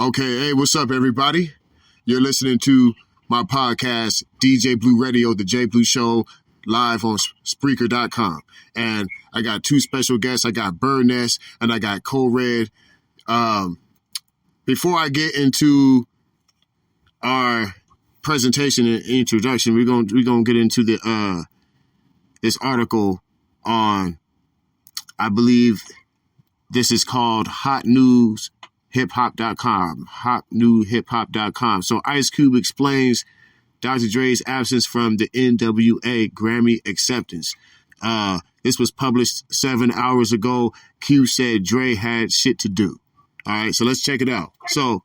Okay, hey, what's up, everybody? You're listening to my podcast, JBlue Radio, the JBlue Show, live on Spreaker.com. And I got two special guests. I got Burd and I got Kode Red. Before I get into our presentation and introduction, we're gonna get into the this article on, I believe this is called hotnewshiphop.com. Hotnewhiphop.com. So Ice Cube explains Dr. Dre's absence from the NWA Grammy acceptance. This was published 7 hours ago. Cube said Dre had shit to do. All right, so let's check it out. So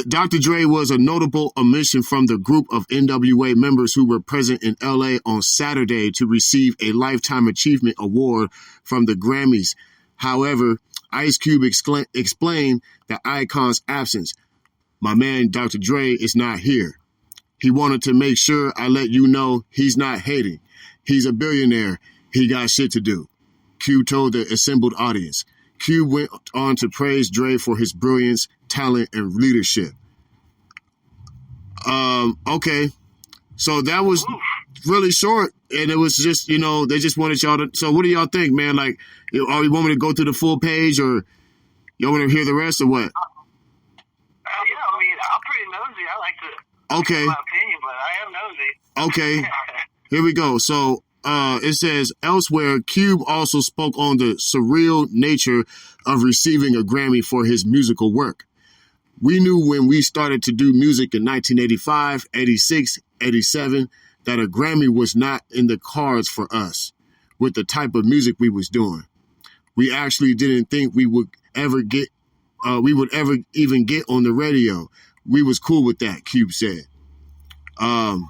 Dr. Dre was a notable omission from the group of NWA members who were present in LA on Saturday to receive a Lifetime Achievement Award from the Grammys. However, Ice Cube explained the icon's absence. My man, Dr. Dre, is not here. He wanted to make sure I let you know he's not hating. He's a billionaire. He got shit to do. Cube told the assembled audience. Cube went on to praise Dre for his brilliance, talent, and leadership. Okay. So that was really short, and it was just, they just wanted y'all to. So what do y'all think, man? Like, you want me to go through the full page, or y'all want to hear the rest, or what? Yeah, I mean, I'm pretty nosy. I like to Okay. my opinion, but I am nosy. Okay. Here we go. So it says, elsewhere, Cube also spoke on the surreal nature of receiving a Grammy for his musical work. We knew when we started to do music in 1985, 86, 87, that a Grammy was not in the cards for us with the type of music we was doing. We actually didn't think we would ever even get on the radio. We was cool with that, Cube said. Then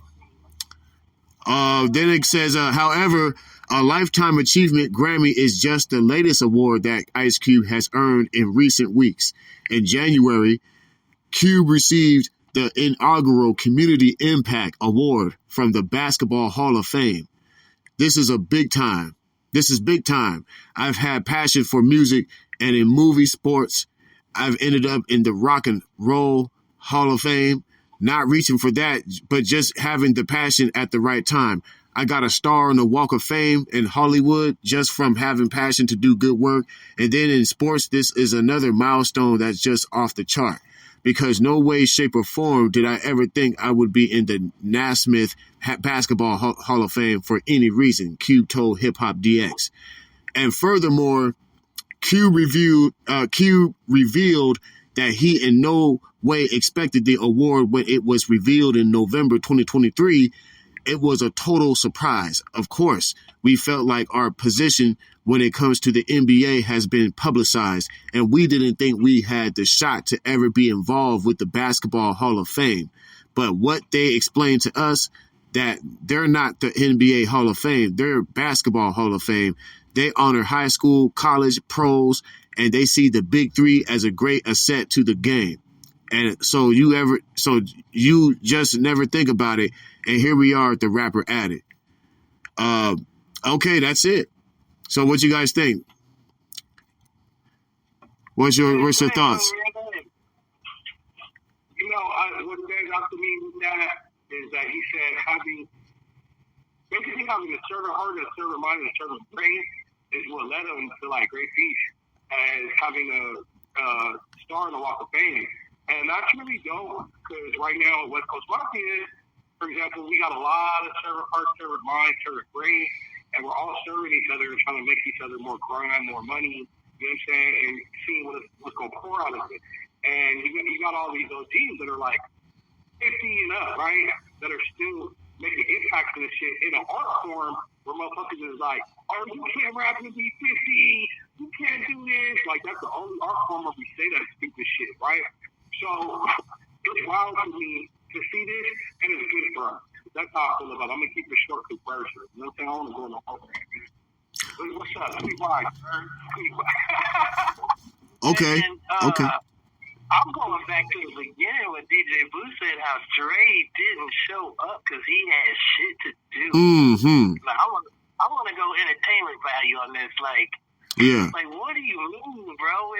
it says, however, a Lifetime Achievement Grammy is just the latest award that Ice Cube has earned in recent weeks. In January, Cube received the inaugural Community Impact Award from the Basketball Hall of Fame. This is big time. I've had passion for music, and in movie sports, I've ended up in the Rock and Roll Hall of Fame. Not reaching for that, but just having the passion at the right time. I got a star on the Walk of Fame in Hollywood just from having passion to do good work. And then in sports, this is another milestone that's just off the chart. Because no way, shape, or form did I ever think I would be in the Naismith Basketball Hall of Fame for any reason, Cube told Hip Hop DX. And furthermore, Cube revealed that he in no way expected the award when it was revealed in November 2023. It was a total surprise. Of course, we felt like our position when it comes to the NBA has been publicized, and we didn't think we had the shot to ever be involved with the Basketball Hall of Fame. But what they explained to us, that they're not the NBA Hall of Fame, they're Basketball Hall of Fame. They honor high school, college, pros, and they see the big three as a great asset to the game. And so you just never think about it. And here we are, the rapper added. Okay, that's it. So what you guys think? What's your thoughts? What stands out to me with that is that he said having a servant heart, a servant mind, and a servant brain is what led him to like great peace as having a star in the Walk of Fame. And that's really dope because right now at West Coast Market, for example, we got a lot of servant heart, servant mind, servant brain, and we're all serving each other and trying to make each other more grind, more money, you know what I'm saying, and seeing what's going to pour out of it. And you got all these OGs that are like 50 and up, right, that are still making impacts in this shit in an art form where motherfuckers is like, oh, you can't rap and be 50, you can't do this. Like, that's the only art form where we say that stupid shit, right? So it's wild to me to see this, and it's good for us. That's how I feel about it. I'm going to keep it short to version. You know what I'm saying? I want to go in the whole thing. What's up? Let me ride, sir. Okay. Okay. I'm going back to the beginning when DJ Blue said how Dre didn't show up because he had shit to do. Mm-hmm. Like, I want to go entertainment value on this. Like, yeah. Like, what do you mean, bro?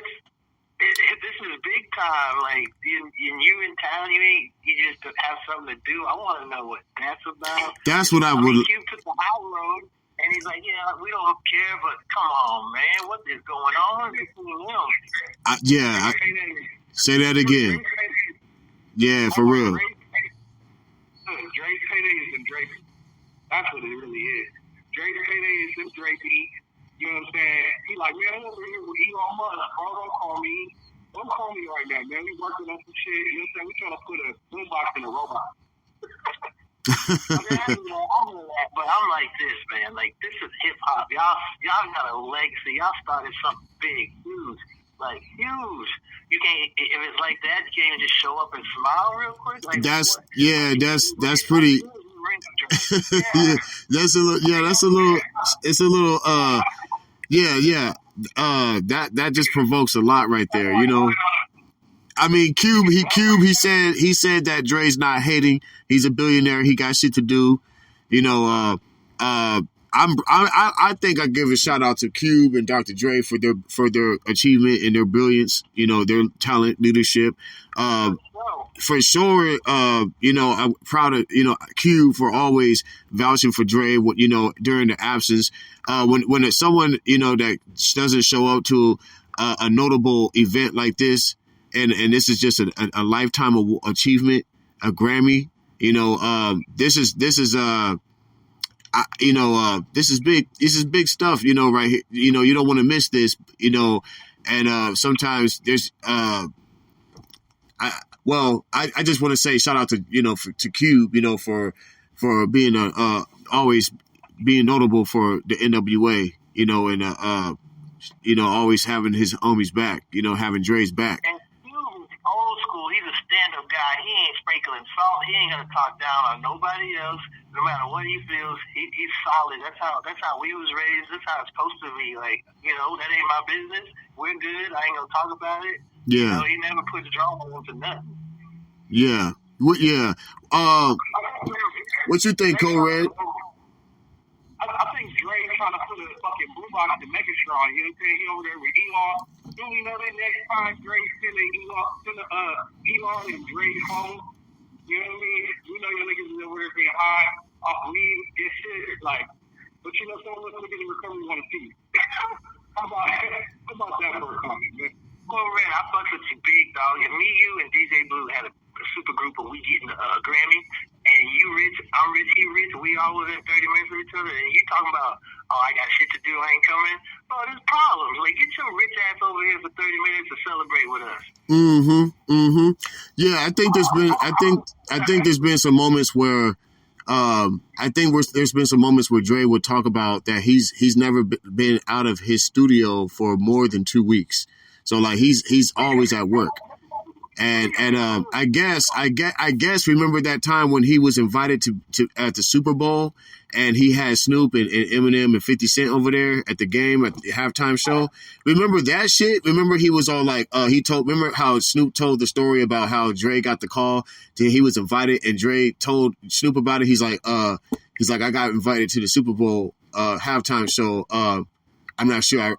This is big time. Like, you in town, you just have something to do. I want to know what that's about. That's what I would. Q took the high road, and he's like, yeah, we don't care, but come on, man, what is going on between them? Say that again. Yeah, for real. Drake's payday is them Drake. That's what it really is. Drake's payday is them Drake. You know what I'm saying? He like, man, I'm over here with Elon Musk. Bro, don't call me. Don't call me right now, man. We working on some shit. You know what I'm saying? We trying to put a boombox in a robot. I know that, but I'm like this, man. Like, this is hip hop. Y'all got a legacy. Y'all started something big, huge. Like, huge. You can't, if it's like that, you can't even just show up and smile real quick. Like, that's pretty. Yeah, that's a little. It's a little. That just provokes a lot right there. You know. I mean, Cube. He said that Dre's not hating. He's a billionaire. He got shit to do. You know. I think I give a shout out to Cube and Dr. Dre for their achievement and their brilliance. You know, their talent, leadership. For sure. You know, I'm proud of Cube for always vouching for Dre. You know, during the absence. When it's someone that doesn't show up to a notable event like this. And this is just a lifetime achievement, a Grammy. You know, this is big. This is big stuff. You know, right here. You know, you don't want to miss this. You know, and sometimes there's. I just want to say shout out to to Cube. You know, for being always being notable for the NWA. You know, and always having his homies back. You know, having Dre's back. Old school, he's a stand-up guy. He ain't sprinkling salt. He ain't gonna talk down on nobody else, no matter what he feels. He's solid. That's how we was raised. That's how it's supposed to be. Like, that ain't my business. We're good. I ain't gonna talk about it. Yeah. He never puts drama into nothing. Yeah. Yeah. What you think, Kode Red? I think Dre's trying to put a fucking boombox in Megatron. You know what I'm saying? He over there with Elon. Do we know that next time Dre sending Elon and Dre's home? You know what I mean? We know your niggas is over there being high off weed and shit. Like, but someone that's gonna get the recovery want to see you. How about that for a comment, man? Kode Red, I fucks with you big, dog. And me, you, and JBlue had a super group of we getting a Grammy. And you rich, I'm rich, he rich. We all within 30 minutes of each other. And you talking about, I got shit to do, I ain't coming. Bro, there's problems. Like, get your rich ass over here for 30 minutes to celebrate with us. Yeah, I think there's been some moments where there's been some moments where Dre would talk about that he's never been out of his studio for more than 2 weeks. So like he's always at work. And I guess remember that time when he was invited to at the Super Bowl and he had Snoop and Eminem and 50 Cent over there at the game at the halftime show. Remember that shit? Remember he was all like remember how Snoop told the story about how Dre got the call he was invited and Dre told Snoop about it. He's like I got invited to the Super Bowl halftime show. I'm not sure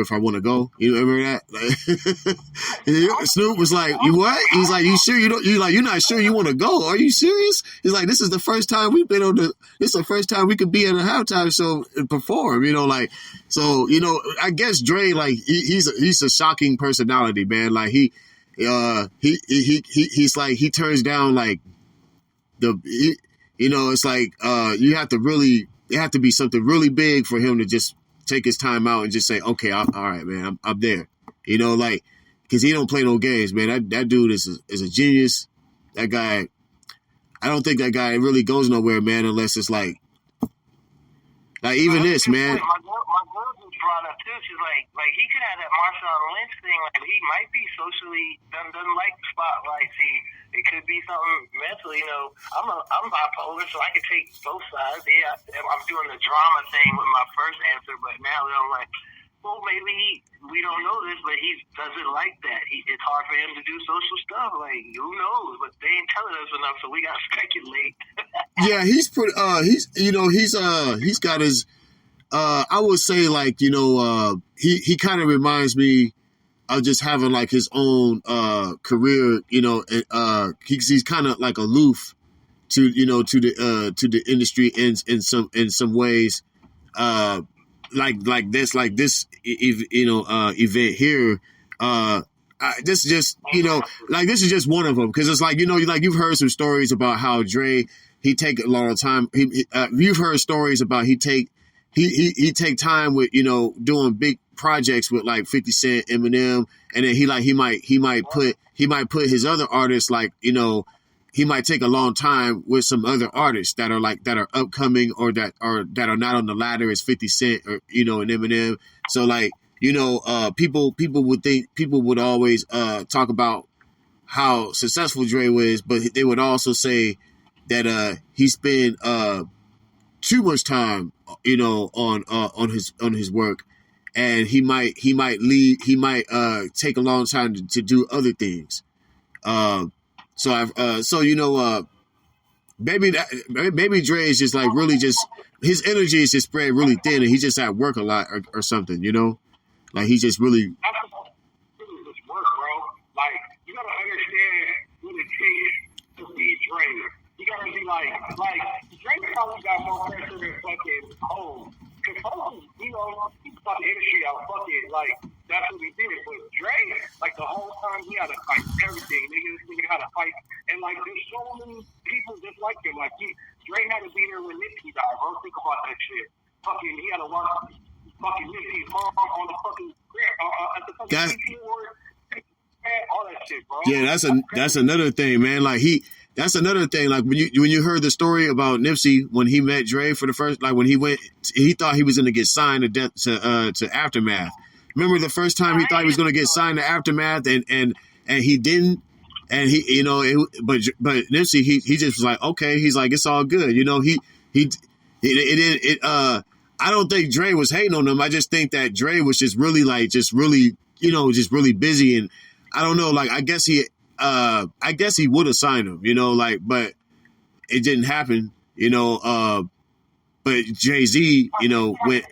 if I want to go. You remember that? Like, Snoop was like, "You what?" He's like, "You sure you don't? You're not sure you want to go? Are you serious?" He's like, "This is the first time we've been on the. This is the first time we could be at a halftime show and perform." So I guess Dre he's a shocking personality, man. Like he's like he turns down like it's like it have to be something really big for him to just take his time out and just say, okay, all right, man, I'm there. Because he don't play no games, man. That dude is a genius. That guy, I don't think that guy really goes nowhere, man, unless it's like even this, man. My girl just brought up too. She's like he could have that Marshawn Lynch thing. Like he might be socially doesn't like the spotlight. See, it could be something mental. I'm bipolar, so I can take both sides. Yeah, I'm doing the drama thing with my first answer, but now I'm like, well, maybe we don't know this, but he doesn't like that. It's hard for him to do social stuff. Like, who knows? But they ain't telling us enough, so we got to speculate. Yeah, he's pretty. He's got his. I would say he kind of reminds me just having like his own career. He's kind of like aloof to to the industry in some ways. Like this event here. This is just this is just one of them, because it's like like you've heard some stories about how Dre, he take a long time. You've heard stories about he take time with doing big projects with like 50 Cent, Eminem, and then he might put his other artists he might take a long time with some other artists that are upcoming or that are not on the ladder as 50 Cent or and Eminem. So people would always talk about how successful Dre was, but they would also say that he spent too much time on his work, and he might take a long time to do other things. Baby Dre is just like really just his energy is just spread really thin, and he's just at work a lot or something, like he's just really. That's this work, bro. Like you gotta understand what it takes to be Dre. You gotta be like Dre probably got more pressure than fucking Hov. Cause Hov, he thought the industry out, fuck it, like that's what he did. But Dre, like the whole time he had to fight everything. This nigga had to fight, and like there's so many people just like him. Like Dre had to be there when Nipsey died, bro. Think about that shit. Fucking, he had to watch fucking Nipsey's mom on the fucking at the fucking CT award. All that shit, bro. Yeah, that's another thing, man. That's another thing. Like when you heard the story about Nipsey when he met Dre for the first, like when he thought he was going to get signed to Aftermath. Remember the first time he thought he was going to get signed to Aftermath, and he didn't, and he but Nipsey he just was like, okay, he's like, it's all good, I don't think Dre was hating on him. I just think that Dre was just really really busy, and I don't know, like I guess he would have signed him, but it didn't happen, but Jay-Z, went.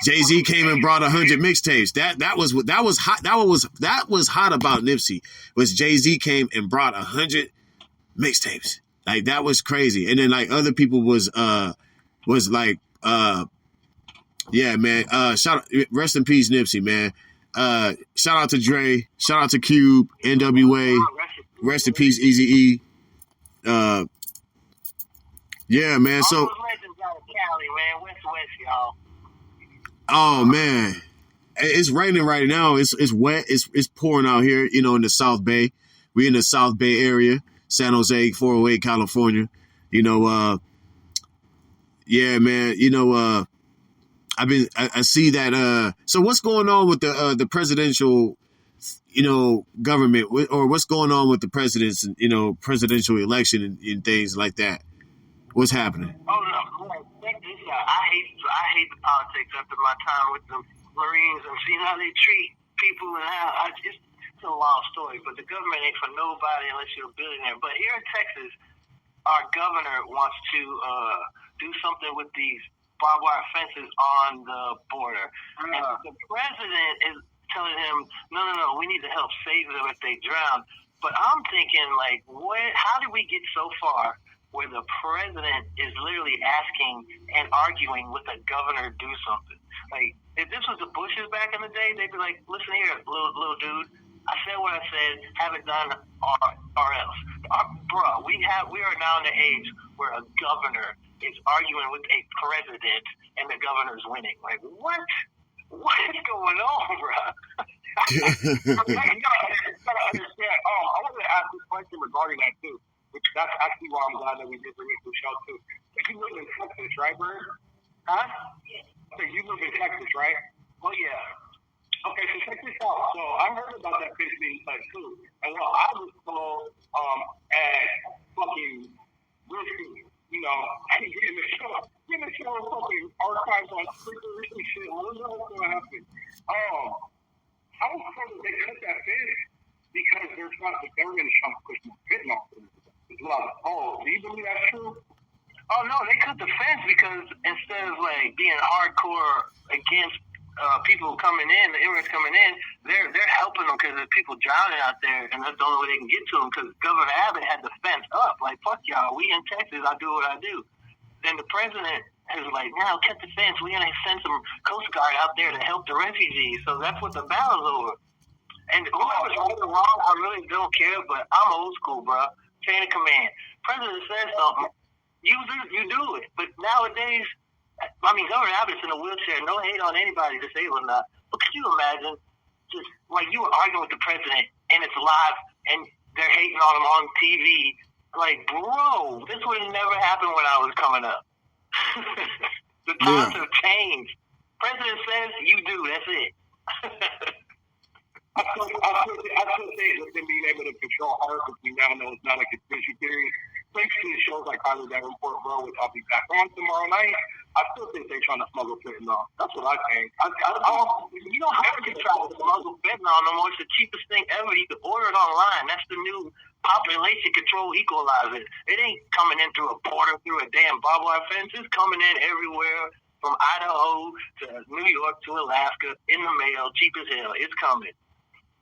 Jay-Z came and brought 100 mixtapes. That was hot. That was hot about Nipsey. Was Jay-Z came and brought 100 mixtapes. Like that was crazy. And then like other people was like yeah, man. Rest in peace, Nipsey, man. Shout out to Dre. Shout out to Cube, NWA. Rest in peace, Eazy-E. Yeah, man. So. All those legends out of Cali, man. West, y'all. Oh man, it's raining right now. It's wet. It's pouring out here. In the South Bay. We in the South Bay area, San Jose, 408, California. Yeah, man. I see that. So what's going on with the presidential, government, or what's going on with the president's, presidential election and things like that? What's happening? Oh no, I hate the politics after my time with the Marines and seeing how they treat people and how it's a long story. But the government ain't for nobody unless you're a billionaire. But here in Texas, our governor wants to do something with these barbed wire fences on the border. And the president is telling him, no, we need to help save them if they drown. But I'm thinking, like, how did we get so far where the president is literally asking and arguing with the governor to do something? Like, if this was the Bushes back in the day, they'd be like, listen here, little dude, I said what I said, have it done or else. Bruh, we are now in the age where a governor is arguing with a president and the governor's winning. Like, what? What is going on, bruh? You gotta understand. I wanted to ask this question regarding that too. Which that's actually why I'm glad that we did bring it to the show too. If you live in Texas, right, Burd? Huh? Okay, you live in Texas, right? Well, yeah. Okay, so check this out. So I heard about that fish being cut too, and what I was told at fucking Risky, getting the show fucking archives on Spreaker and shit. I don't know what's gonna happen. How come they cut that fish? Because the government is trying to push more fentanyl. Do you believe that's true? Oh no, they cut the fence because instead of like being hardcore against people coming in, the immigrants coming in, they're helping them because there's people drowning out there, and that's the only way they can get to them. Because Governor Abbott had the fence up, like fuck y'all, we in Texas, I do what I do. Then the president is like, now cut the fence, we're gonna send some Coast Guard out there to help the refugees. So that's what the battle's over. And whoever's right or wrong, I really don't care. But I'm old school, bro. Chain of command. President says something, you do it. But nowadays, I mean, Governor Abbott's in a wheelchair. No hate on anybody, disabled or not. But could you imagine, just like you were arguing with the president and it's live and they're hating on him on TV? Like, bro, this would have never happened when I was coming up. The times have changed. President says, you do. That's it. I still think that them being able to control her, because we now know it's not a conspiracy theory. Thanks to the shows like Kode Red Report, bro, which I'll be back on tomorrow night, I still think they're trying to smuggle fentanyl. That's what I think. You don't have to try to smuggle fentanyl no more. It's the cheapest thing ever. You can order it online. That's the new population control equalizer. It ain't coming in through a border, through a damn barbed wire fence. It's coming in everywhere, from Idaho to New York to Alaska, in the mail, cheap as hell. It's coming.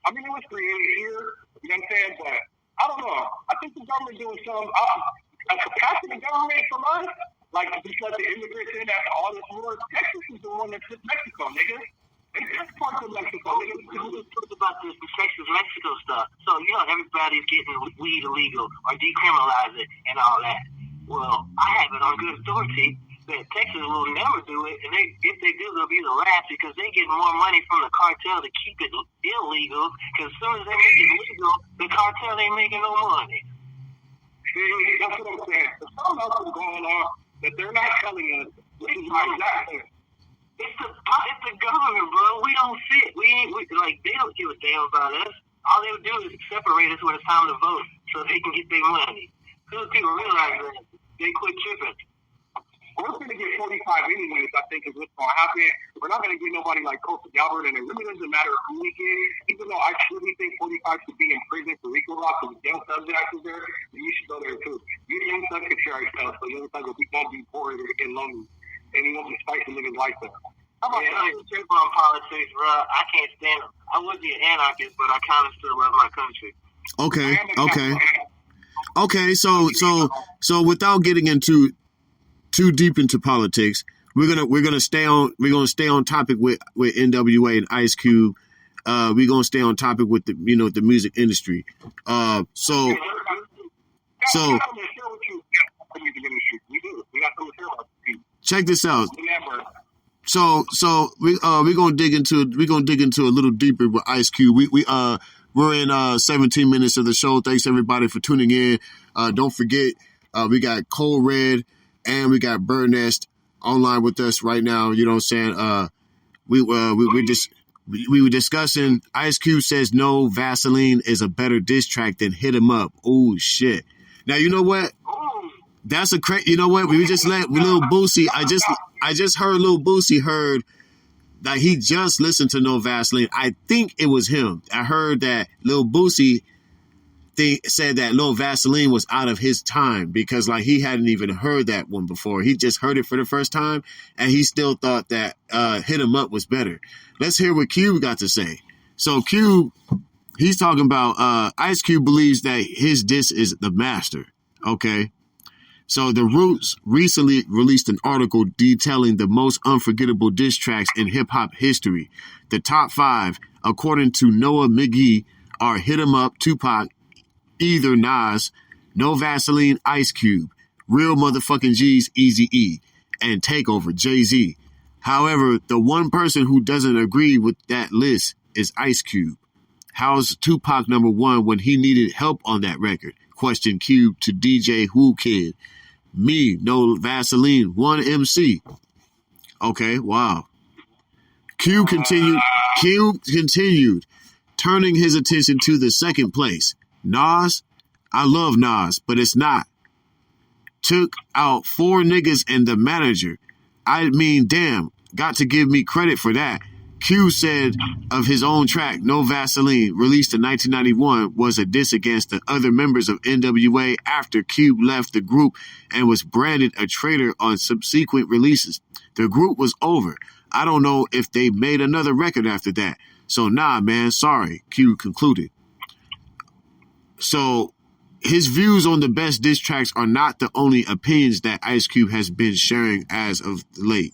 I mean, it was created here, you know what I'm saying? But I don't know. I think the government doing some, a capacity government from us, like just let the immigrants in after all this war. Texas is the one that's just Mexico, nigga. It's part of Mexico, nigga. We just talked about this, the Texas-Mexico stuff. So, you know, everybody's getting weed illegal or decriminalize it and all that. Well, I have it on good authority that Texas will never do it, and if they do, they'll be the last because they get more money from the cartel to keep it illegal. Because as soon as they make it legal, the cartel ain't making no money. See, that's what I'm saying. There's something else is going on that they're not telling us. Exactly. It's the government, bro. We don't sit. They don't give a damn about us. All they would do is separate us when it's time to vote so they can get their money. Soon as people realize that, they quit tripping. We're going to get 45 anyways, I think, is what's going to happen. We're not going to get nobody like Coach Galbert, and it really doesn't matter who we get. Even though I truly think 45 should be in prison for Rico Rock, because the young subjects is there, then you should go there too. You the young son can share yourself, so young son will be won't be poor or get lonely, and he won't be spiking niggas like that. How about that? Trip on politics, bro. I can't stand them. I would be an anarchist, but I kind of still love my country. Okay. So without getting into too deep into politics, we're gonna stay on topic with NWA and Ice Cube. We're gonna stay on topic with the music industry. So check this out. So we're gonna dig into a little deeper with Ice Cube. We're in 17 minutes of the show. Thanks everybody for tuning in. Don't forget, we got Kode Red and we got Burd online with us right now. You know what I'm saying? We were discussing. Ice Cube says no, Vaseline is a better diss track than Hit 'Em Up. Oh shit! Now you know what? That's a crazy. You know what? We just let Lil Boosie. I just heard Lil Boosie heard that he just listened to No Vaseline. I think it was him. I heard that Lil Boosie said that No Vaseline was out of his time because like he hadn't even heard that one before. He just heard it for the first time and he still thought that Hit 'Em Up was better. Let's hear what Cube got to say. So Cube, he's talking about Ice Cube believes that his diss is the master. Okay. So The Roots recently released an article detailing the most unforgettable diss tracks in hip-hop history. The top 5, according to Noah McGee, are Hit 'Em Up, Tupac, Either Nas, No Vaseline, Ice Cube, Real Motherfucking G's, Eazy-E, and Takeover, Jay-Z. However, the one person who doesn't agree with that list is Ice Cube. How's Tupac number 1 when he needed help on that record? Questioned Cube to DJ Who Kid. Me, No Vaseline, 1 MC. Okay, wow. Cube continued, turning his attention to the second place. Nas, I love Nas, but it's not. Took out 4 niggas and the manager. I mean, damn, got to give me credit for that. Q said of his own track, No Vaseline, released in 1991, was a diss against the other members of NWA after Cube left the group and was branded a traitor on subsequent releases. The group was over. I don't know if they made another record after that. So nah, man, sorry, Q concluded. So his views on the best diss tracks are not the only opinions that Ice Cube has been sharing as of late.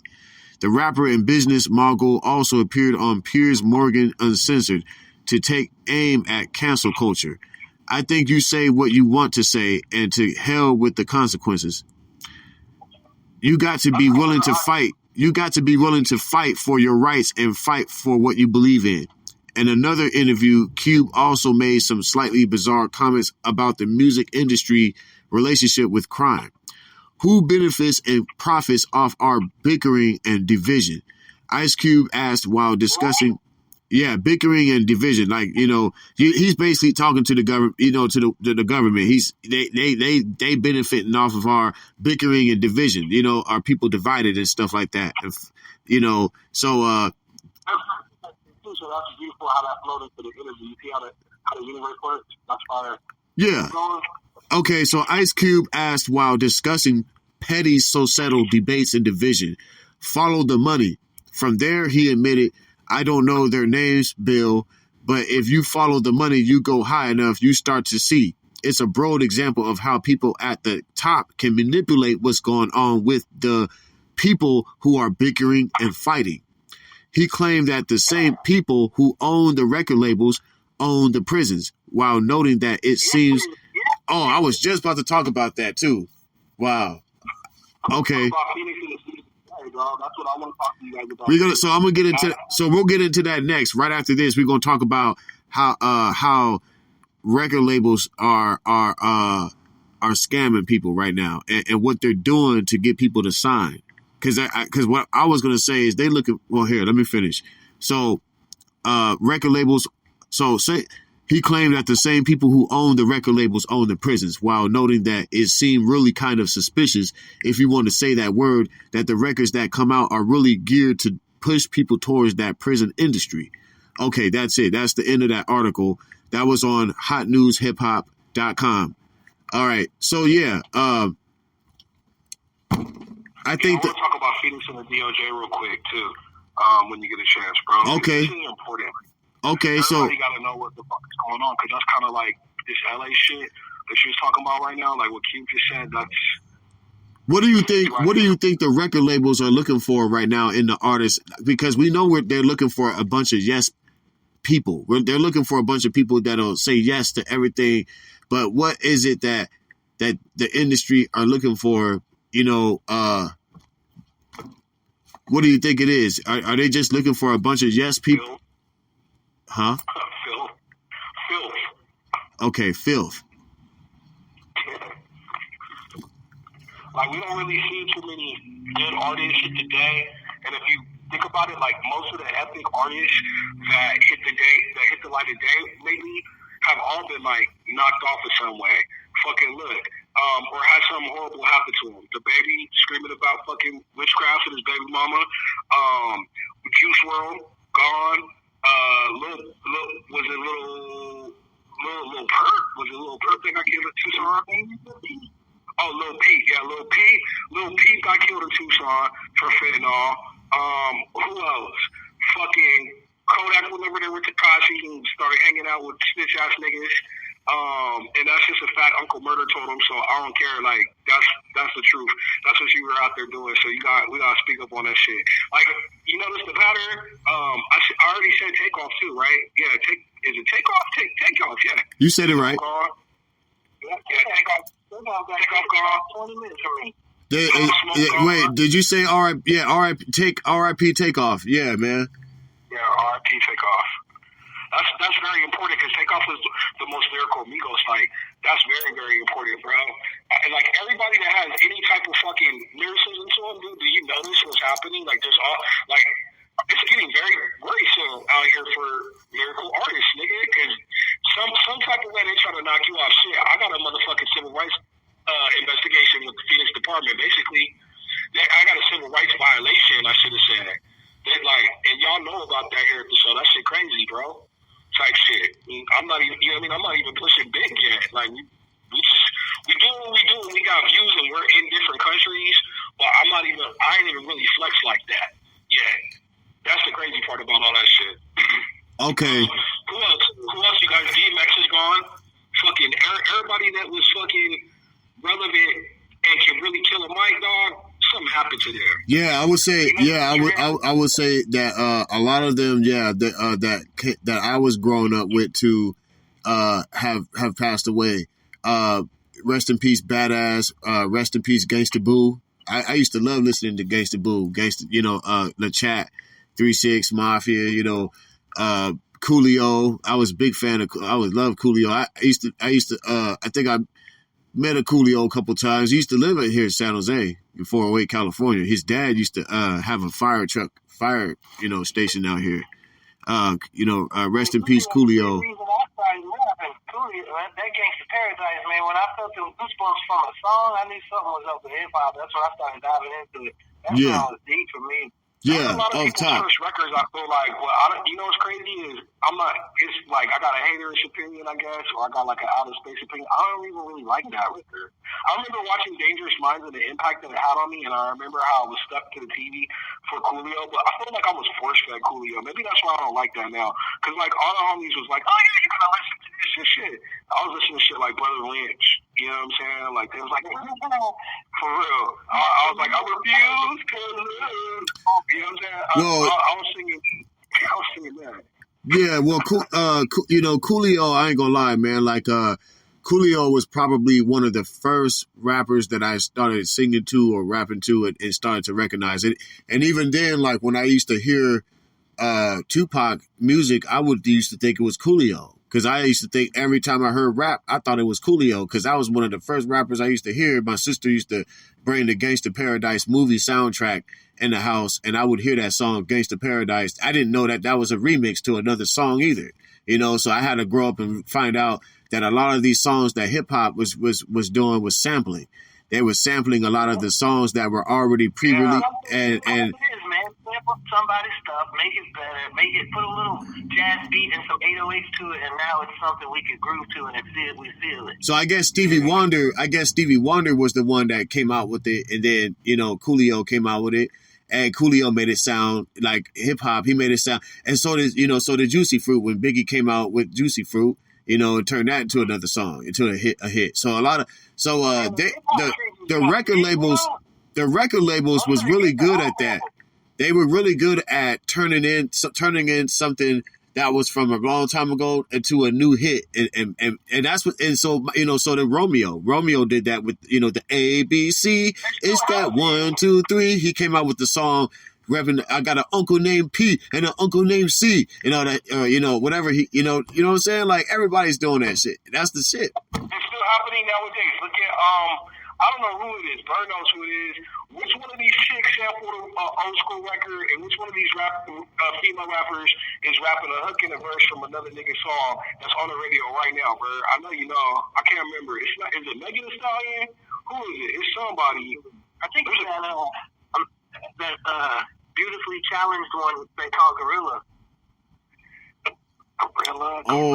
The rapper and business mogul also appeared on Piers Morgan Uncensored to take aim at cancel culture. I think you say what you want to say, and to hell with the consequences. You got to be willing to fight. You got to be willing to fight for your rights and fight for what you believe in. In another interview, Cube also made some slightly bizarre comments about the music industry relationship with crime. Who benefits and profits off our bickering and division? Ice Cube asked while discussing, bickering and division. Like, he's basically talking to the government, to the government. They benefiting off of our bickering and division. Our people divided and stuff like that. So that's beautiful how that flowed into the interview. You see how the universe works? That's fire. Yeah. Okay, so Ice Cube asked while discussing petty societal debates and division. Follow the money. From there, he admitted, I don't know their names, Bill, but if you follow the money, you go high enough, you start to see. It's a broad example of how people at the top can manipulate what's going on with the people who are bickering and fighting. He claimed that the same people who own the record labels own the prisons, while noting that it seems... Oh, I was just about to talk about that too. Wow. Okay. That's what I want to talk to you guys about. We'll get into that next. Right after this, we're gonna talk about how record labels are scamming people right now and what they're doing to get people to sign. Because what I was gonna say is they looking. Well, here, let me finish. So, record labels. He claimed that the same people who own the record labels own the prisons, while noting that it seemed really kind of suspicious, if you want to say that word, that the records that come out are really geared to push people towards that prison industry. Okay, that's it. That's the end of that article. That was on hotnewshiphop.com. All right. So, yeah. I think I want to talk about Phoenix and the DOJ real quick, too, when you get a chance, bro. Okay. This is important. Okay, so everybody got to know what the fuck is going on, because that's kind of like this LA shit that she was talking about right now, like what Cube just said. That's what do you think? What do you think the record labels are looking for right now in the artists? Because we know they're looking for a bunch of yes people. They're looking for a bunch of people that'll say yes to everything. But what is it that the industry are looking for? What do you think it is? Are they just looking for a bunch of yes people? Huh? Filth. Okay, filth. Like, we don't really see too many good artists today. And if you think about it, like, most of the epic artists that hit the light of day lately have all been, like, knocked off in some way. Fucking look. Or had something horrible happen to him. The baby screaming about fucking witchcraft with his baby mama. Juice WRLD, gone. Lil Burd? Was it Lil Burd that got killed in Tucson? Oh, Lil Peep. Yeah, Lil Peep got killed in Tucson for fentanyl. Who else? Fucking Kodak went over there with Takashi and started hanging out with snitch ass niggas. And that's just a fact Uncle Murder told him, so I don't care. Like, that's the truth. That's what you were out there doing. So we gotta speak up on that shit. Like, you notice the pattern? I already said Takeoff too, right? Yeah, is it Takeoff? Takeoff, yeah. You said it right. Yeah, Takeoff. Takeoff gone. 20 minutes for me. Wait, did you say R.I.P. Takeoff? Yeah, man. Yeah, R.I.P. Takeoff. That's very important, because Takeoff was the most lyrical Migos. Like, that's very, very important, bro. And like, everybody that has any type of fucking lyricism to them, dude, do you notice what's happening? Like, there's all, like, it's getting very worrisome out here for lyrical artists, nigga, because some type of way they try to knock you off. Shit, I got a motherfucking civil rights investigation with the Phoenix Department. Basically, I got a civil rights violation, I should have said. They like, and y'all know about that here at the show. That shit crazy, bro. Type shit. I'm not even, I'm not even pushing big yet. Like, we do what we do, and we got views, and we're in different countries, but I ain't even really flex like that yet. That's the crazy part about all that shit. Okay. Who else? You guys? DMX is gone. Fucking everybody that was fucking relevant and can really kill a mic, dog. Something happened to them. Yeah, I would say. Yeah, I would say that a lot of them. Yeah, that I was growing up with to have passed away. Rest in peace, Badass. Rest in peace, Gangsta Boo. I used to love listening to Gangsta Boo, the Chat, 3-6 Mafia. Coolio. I was a big fan of. I would love Coolio. I used to. I think I met a Coolio a couple times. He used to live here in San Jose, in 408, California. His dad used to have a fire station out here. Rest in peace, Coolio. That Gangsta Paradise, man, when I felt the goosebumps from a song, I knew something was up with hip-hop. That's when I started diving into it. That song was deep for me. Yeah, a lot of people's top. first records, I feel like, what's crazy is it's like I got a haterish opinion, I guess, or I got like an outer space opinion. I don't even really like that record. I remember watching Dangerous Minds and the impact that it had on me, and I remember how I was stuck to the TV for Coolio, but I feel like I was force-fed Coolio. Maybe that's why I don't like that now. Because like all the homies was like, oh yeah, you gotta listen to this and shit. I was listening to shit like Brother Lynch. You know what I'm saying? Like, they was like, for real. I was like, I refuse to lose. You know what I'm saying? I was singing that. Yeah, well, Coolio, I ain't gonna lie, man. Like, Coolio was probably one of the first rappers that I started singing to or rapping to and started to recognize it. And even then, like, when I used to hear Tupac music, I used to think it was Coolio. Because I used to think every time I heard rap, I thought it was Coolio. Because I was one of the first rappers I used to hear. My sister used to bring the Gangsta Paradise movie soundtrack in the house, and I would hear that song, Gangsta Paradise. I didn't know that was a remix to another song either. So I had to grow up and find out that a lot of these songs that hip-hop was doing was sampling. They were sampling a lot of the songs that were already pre-released. And sample somebody's stuff, make it better, put a little jazz beat and some 808s to it, and now it's something we can groove to and we feel it. So I guess Stevie Wonder was the one that came out with it, and then Coolio came out with it, and Coolio made it sound like hip hop. He made it sound, and so did Juicy Fruit when Biggie came out with Juicy Fruit. It turned that into another song, into a hit. So the record labels was really good at that. They were really good at turning in something that was from a long time ago into a new hit, and that's what. And so so did Romeo did that with the ABC. It's that 1, 2, 3. He came out with the song. Reverend, I got an uncle named P and an uncle named C. Whatever he. You know what I'm saying? Like everybody's doing that shit. That's the shit. It's still happening nowadays. Look at I don't know who it is. Burd knows who it is. Which one of these chicks sampled an old school record, and which one of these female rappers is rapping a hook and a verse from another nigga song that's on the radio right now, Burd? I know you know. I can't remember. It's not. Is it Megan Thee Stallion? Who is it? It's somebody. I think it's that beautifully challenged one they call Gorilla. Okay. Glorilla.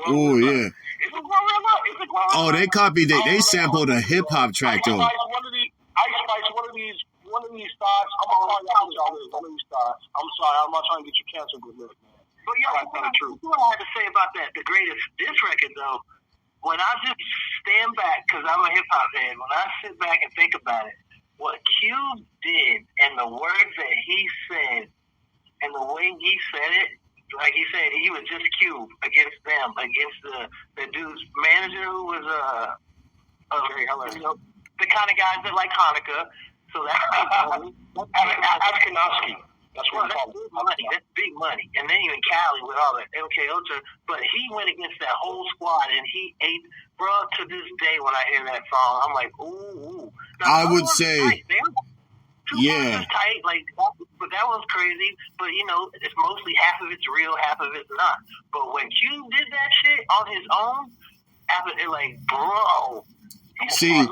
Oh, yeah. Is it Glorilla? Oh, they copied it. They sampled a hip hop track though. Ice Spice, one of these thoughts. I'm gonna call y'all one of these thoughts. I'm sorry, I'm not trying to get you canceled with this, man. But that's the truth. What I had to say about that, the greatest diss record though, when I just stand back, because I'm a hip hop head, when I sit back and think about it, what Cube did and the words that he said and the way he said it, like he said, he was just Cube against them, against the dude's manager who was the kind of guys that like Hanukkah. So that's Afkanovsky. That's what it's called. That's big money. And then even Cali with all that MKO. But he went against that whole squad and he ate, bro, to this day when I hear that song, I'm like, ooh. Now, I would say, yeah. Tight, like, but that one's crazy. But it's mostly half of it's real, half of it's not. But when Cube did that shit on his own, after it, like, bro. See,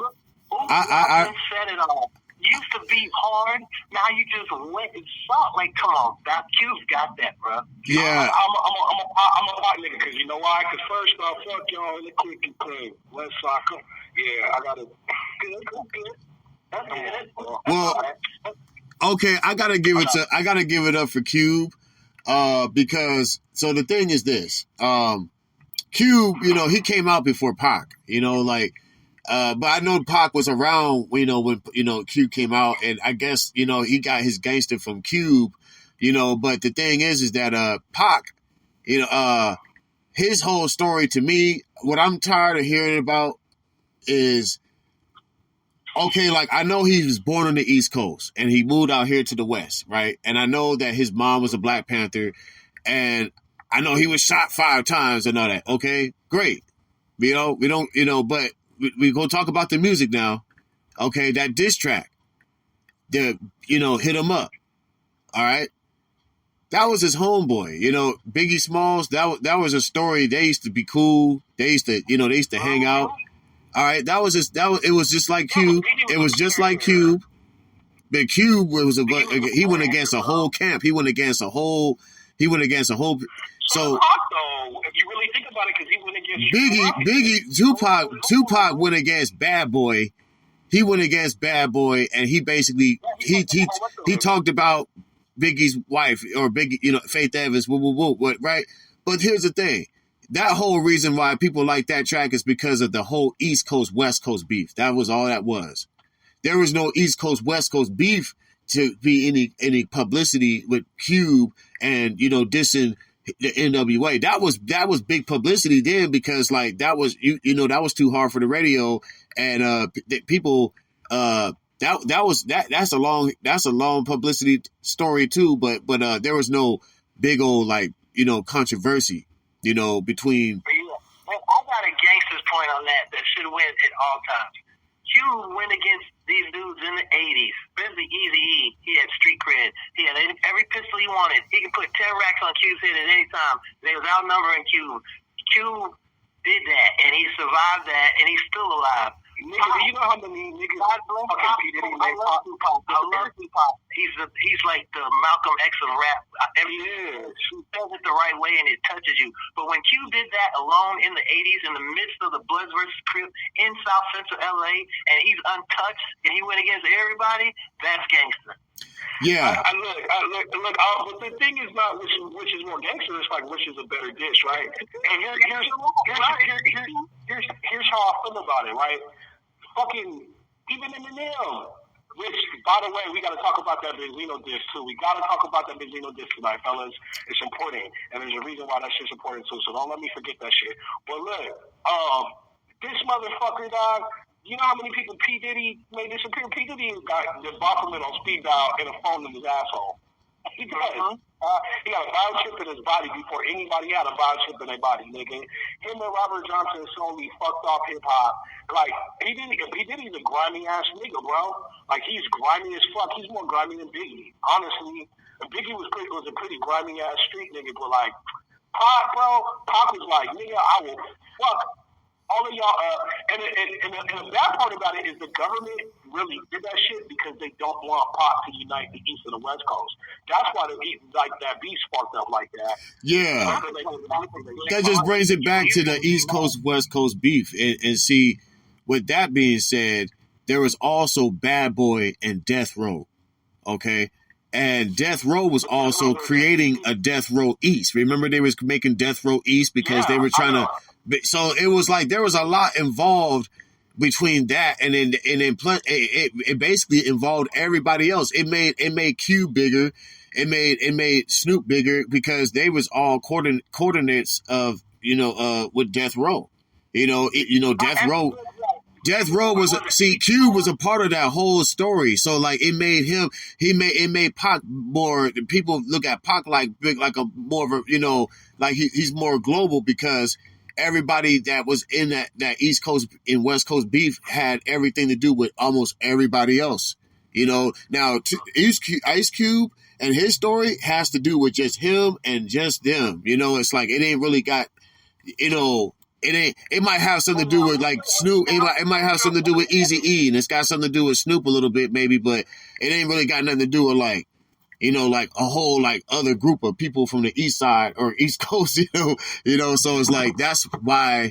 I said it all. Used to be hard. Now you just went and saw. Like, come on, that Cube's got that, bro. Yeah. I'm a pot nigga because you know why? Because first off, fuck y'all in the quick and clean. Let's soccer. Yeah, I got it. Good. That's good. Well, Okay, I gotta give it up for Cube, because so the thing is this, Cube, he came out before Pac, but I know Pac was around, when Cube came out, and I guess he got his gangster from Cube, but the thing is that Pac, his whole story to me, what I'm tired of hearing about is, okay, like I know he was born on the East Coast and he moved out here to the West, right? And I know that his mom was a Black Panther, and I know he was shot 5 times and all that. Okay, great. We don't, but we gonna talk about the music now. Okay, that diss track, hit him up. All right. That was his homeboy, Biggie Smalls. That was a story. They used to be cool. They used to hang out. All right, it was just like Cube. It was just like Cube. But Cube he went against a whole camp. He went against a whole. So if you really think about it, because he went against Tupac went against Bad Boy. He went against Bad Boy, and he basically he talked about Biggie's wife or Biggie, Faith Evans, right? But here's the thing. That whole reason why people like that track is because of the whole East Coast, West Coast beef. That was all that was. There was no East Coast, West Coast beef to be any publicity with Cube and, dissing the NWA. That was big publicity then, because like that was, that was too hard for the radio, and people, that's a long publicity story too, but there was no big old controversy. Between. I got a gangster's point on that should win at all times. Q went against these dudes in the 80s, especially Eazy-E. He had street cred. He had every pistol he wanted. He could put 10 racks on Q's head at any time. They was outnumbering Q. Q did that, and he survived that, and he's still alive. Nigga, do you know how many niggas fucking P. Diddy made pop? I love Tupac. He's like the Malcolm X of rap. He says it the right way and it touches you. But when Q did that alone in the 80s, in the midst of the Bloods versus Crips in South Central LA, and he's untouched and he went against everybody, that's gangster. Yeah. Look. But the thing is not which is more gangster. It's like which is a better dish, right? And here's how I feel about it, right? Fucking even Eminem, which by the way, we got to talk about that Benzino diss too. We got to talk about that Benzino diss tonight, fellas. It's important, and there's a reason why that shit's important too. So don't let me forget that shit. But look, this motherfucker, dog. You know how many people P. Diddy made disappear? P. Diddy got the Bachman on speed dial and a phone in his asshole. He does. He got a biochip in his body before anybody had a biochip in their body, nigga. Him and Robert Johnson solely fucked off hip hop. Like, P. Diddy's a grimy ass nigga, bro. Like, he's grimy as fuck. He's more grimy than Biggie. Honestly, Biggie was a pretty grimy ass street nigga, but like, Pac was like, nigga, I will fuck all of y'all, and the bad part about it is the government really did that shit because they don't want Pac to unite the East and the West Coast. That's why that beef sparked up like that. Yeah. That just brings it back to the East Coast, West Coast beef. And see, with that being said, there was also Bad Boy and Death Row. Okay? And Death Row was also creating a Death Row East. Remember they was making Death Row East because they were trying to... So it was like there was a lot involved between that, and then it basically involved everybody else. It made Q bigger, it made Snoop bigger because they was all coordinates of with Death Row. Death Row was Q was a part of that whole story. So like it made Pac more. People look at Pac like a more of a like he's more global because everybody that was in that East Coast and West Coast beef had everything to do with almost everybody else. Now Ice Cube and his story has to do with just him and just them. It's like it ain't really got, it might have something to do with like Snoop. It might have something to do with Eazy-E, and it's got something to do with Snoop a little bit maybe, but it ain't really got nothing to do with like a whole like other group of people from the East Side or East Coast, so it's like that's why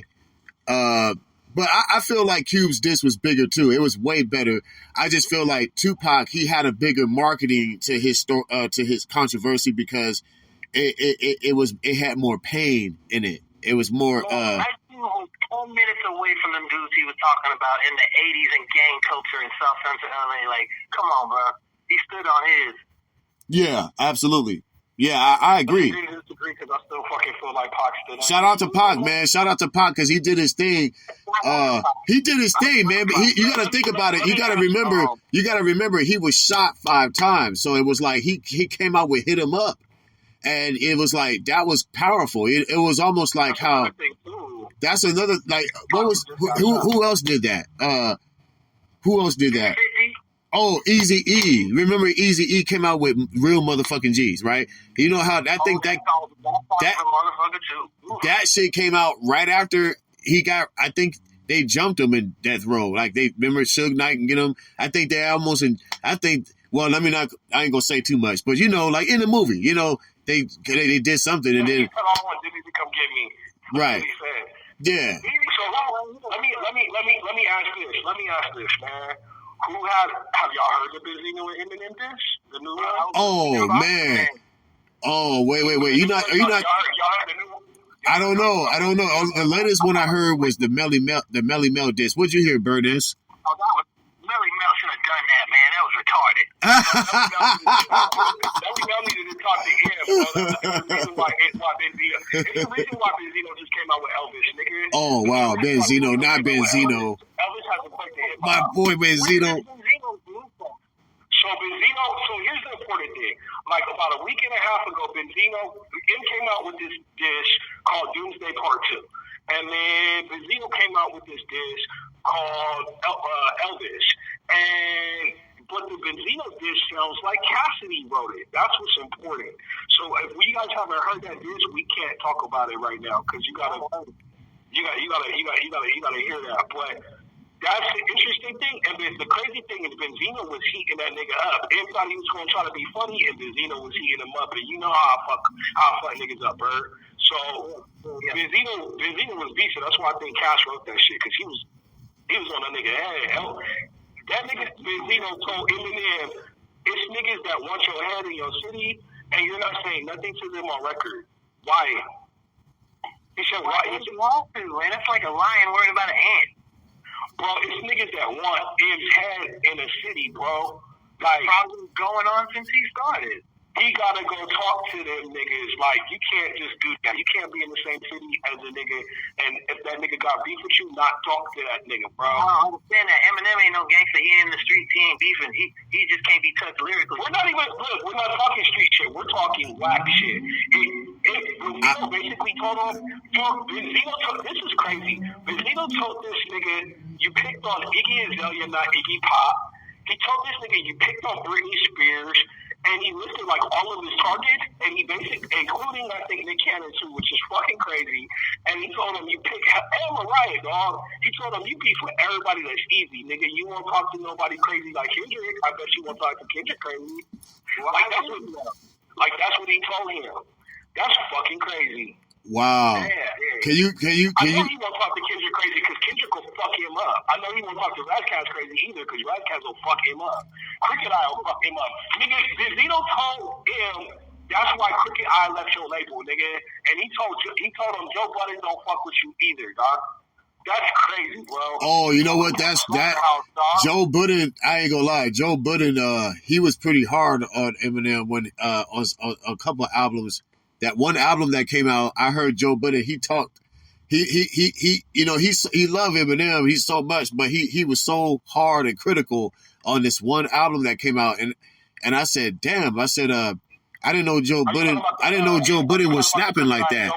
But I feel like Cube's diss was bigger too. It was way better. I just feel like Tupac, he had a bigger marketing to his controversy because it had more pain in it. It was more. I was 10 minutes away from them dudes he was talking about in the 80s and gang culture in South Central LA. Like, come on, bro. He stood on his. Yeah, absolutely. Yeah, I agree. I didn't disagree because I still fucking feel like Pac stood. Shout out to Pac, man. Shout out to Pac because he did his thing. He did his thing, man. But you got to think about it. You got to remember. You got to remember he was shot 5 times, so it was like he came out with "Hit 'Em Up," and it was like that was powerful. It was almost like how. That's another like. What was who else did that? Who else did that? Oh, Easy E. Remember Easy E came out with Real Motherfucking G's, right? You know how I think that shit came out right after he got, I think they jumped him in Death Row. Like they remember Suge Knight and get him. I think they almost, well, I ain't gonna say too much, but you know, like in the movie, you know, they did something and then. Come get me. Right. Yeah. So let me ask this, man. Have y'all heard the Benzino and Eminem diss? The new one? Oh man. Oh wait. Are you not? Y'all heard the new one? I don't know. The latest one I heard was the Melly Mel diss. What'd you hear, Burd? Oh, that was Melly Mel should have done that, man. That was retarded. Melly Mel needed to talk to him, bro. That's the reason why Benzino. It's the reason why Benzino just came out with Elvis, nigga. Oh wow, Benzino, not Benzino. Elvis has a point to hip hop. My boy Benzino. So here's the important thing. Like about a week and a half ago, Benzino came out with this dish called Doomsday Part 2. And then Benzino came out with this dish called Elvis. But the Benzino dish sounds like Cassidy wrote it. That's what's important. So if you guys haven't heard that dish, we can't talk about it right now because you gotta hear that. But that's the interesting thing. And then the crazy thing is Benzino was heating that nigga up. Everybody was going to try to be funny, and Benzino was heating him up. And you know how I fuck niggas up, Burd. So Benzino was beasting. That's why I think Cash wrote that shit because he was on that nigga head. That nigga Benzino told Eminem, it's niggas that want your head in your city, and you're not saying nothing to them on record. Why? He said, why? It's wrong, man. That's like a lion worried about an ant. Bro, it's niggas that want M's head in a city, bro. Like, probably going on since he started. He gotta go talk to them niggas. Like, you can't just do that. You can't be in the same city as a nigga, and if that nigga got beef with you, not talk to that nigga, bro. I understand that Eminem ain't no gangster. He in the streets. He ain't beefing. He just can't be touched lyrically. We're not talking street shit. We're talking whack shit. Benzino basically told him, this is crazy. Benzino told this nigga, you picked on Iggy Azalea, not Iggy Pop. He told this nigga, you picked on Britney Spears. And he listed like all of his targets, and he basically, including I think Nick Cannon too, which is fucking crazy. And he told him, you pick Mariah, dog. He told him, you beef with everybody that's easy, nigga. You won't talk to nobody crazy like Kendrick. I bet you won't talk to Kendrick crazy. That's what he told him. That's fucking crazy. Wow. Yeah. Can you? I know he won't talk to Kendrick crazy because Kendrick will fuck him up. I know he won't talk to Razkaz crazy either because Razkaz will fuck him up. Cricket Eye will fuck him up. Nigga, Benzino told him that's why Cricket Eye left your label, nigga. And he told him Joe Budden don't fuck with you either, dog. That's crazy, bro. Oh, you know what? That Joe Budden. I ain't gonna lie. Joe Budden. He was pretty hard on Eminem when on a couple of albums. That one album that came out, I heard Joe Budden. He talked. He you know, he loved Eminem. He's so much, but he was so hard and critical on this one album that came out, and I said, damn. I said, I didn't know Joe Budden. I didn't know Joe Budden was snapping like that.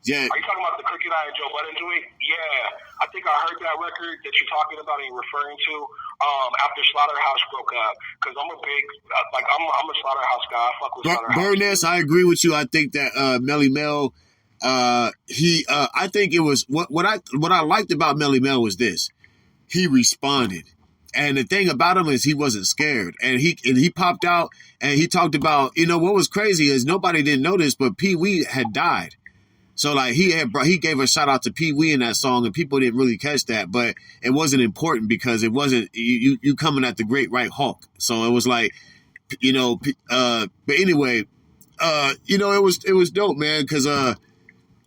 Yeah. Are you talking about the Cricket Eye and Joe Budden joint? Yeah. I think I heard that record that you're talking about and referring to after Slaughterhouse broke up. Because I'm a big, I'm a Slaughterhouse guy. I fuck with Slaughterhouse. Burness, I agree with you. I think that Melly Mel, I think it was, what I liked about Melly Mel was this. He responded. And the thing about him is he wasn't scared. And he popped out and he talked about, you know, what was crazy is nobody didn't know this, but Pee Wee had died. So like he gave a shout out to Pee Wee in that song, and people didn't really catch that, but it wasn't important because it wasn't you coming at the Great White Hawk. So it was like, but anyway, it was dope, man, because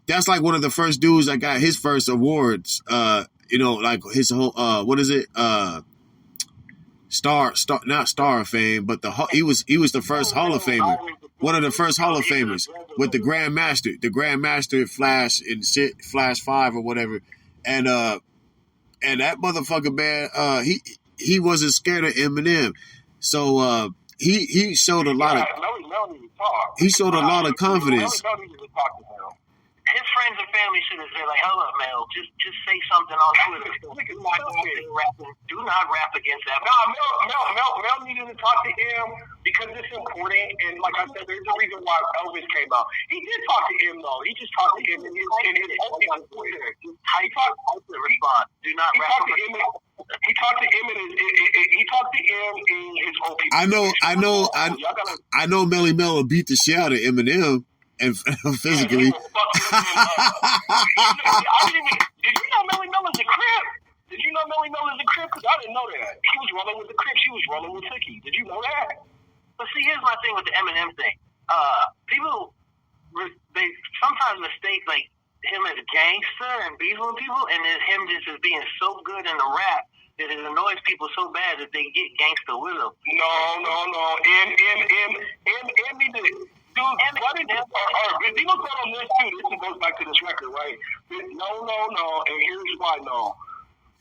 that's like one of the first dudes that got his first awards. Like his whole what is it? Star not Star of Fame, but he was the first Hall of Famer. One of the first Hall of Famers with the Grandmaster Flash and shit, Flash 5 or whatever. And that motherfucker, man, he wasn't scared of Eminem. So he showed a lot of confidence. His friends and family should have said, like, hold up, Mel, just say something on Twitter. Do not rap against that. Mel needed to talk to him because it's important. And like I said, there's a reason why Elvis came out. He did talk to him, though. He just talked to him in his own Twitter. He talked to respond. Do not rap against him. He talked to him in his own people. I know Melly Mel will beat the shit out of Eminem. And physically. Did you know Melly Mel is a Crip? Because I didn't know that. He was rolling with the Crips. She was rolling with Tookie. Did you know that? But see, here's my thing with the Eminem thing. People, they sometimes mistake like him as a gangster and beefing with people, and then him just as being so good in the rap that it annoys people so bad that they get gangster with him. No. And need to. Dude, what did Benzino told him this too? This goes back to this record, right? No, and here's why no.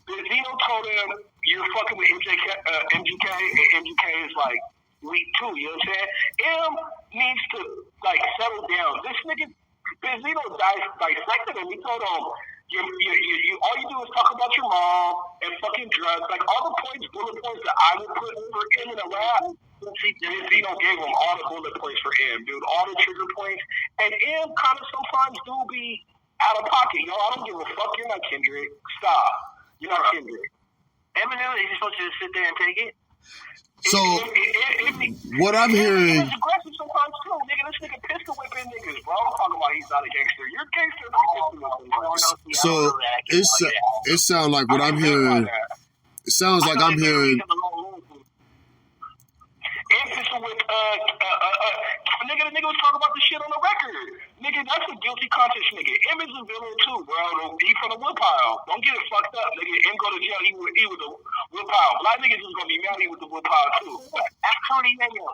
Benzino told him, you're fucking with MGK, and MGK is like, weak too, you know what I'm saying? M needs to, like, settle down. This nigga, Benzino dissected him. He told him, you all you do is talk about your mom and fucking drugs. Like, all the bullet points that I would put for him in a rap, Benzino gave him all the bullet points for him, dude. All the trigger points. And M kind of sometimes do be out of pocket. Yo, I don't give a fuck. You're not Kendrick. Stop. You're not Kendrick. Eminem, is he supposed to just sit there and take it? So, what I'm hearing... He's aggressive sometimes, too. Nigga, this nigga pistol whipping niggas, bro. I'm talking about he's not a gangster. You're a gangster if you pistol whipping. It sounds like what I'm hearing... It sounds like I'm hearing... And pistol whip, nigga, the nigga was talking about the shit on the record. Nigga, that's a guilty conscience nigga. M is a villain too, bro. He from the woodpile. Don't get it fucked up, nigga. M go to jail, he was a woodpile. Black niggas is gonna be mad he was the woodpile too. Ask Tony Yayo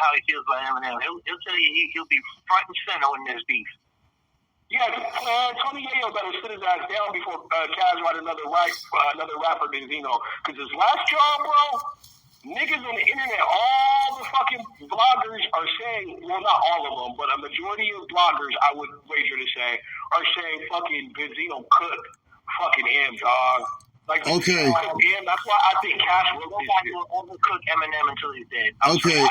how he feels about Eminem. He'll tell you he'll be front and center in this beef. Yeah, Tony Yayo better sit his ass down before Kaz write another rapper Benzino. Because his last job, bro, niggas on the internet, all the fucking bloggers are saying, well, not all of them, but a majority of bloggers, I would wager to say, are saying fucking Benzino cooked fucking M, dog. Like, okay. M, that's why I think Cash wrote this shit. Nobody will overcook Eminem until he's dead. Okay,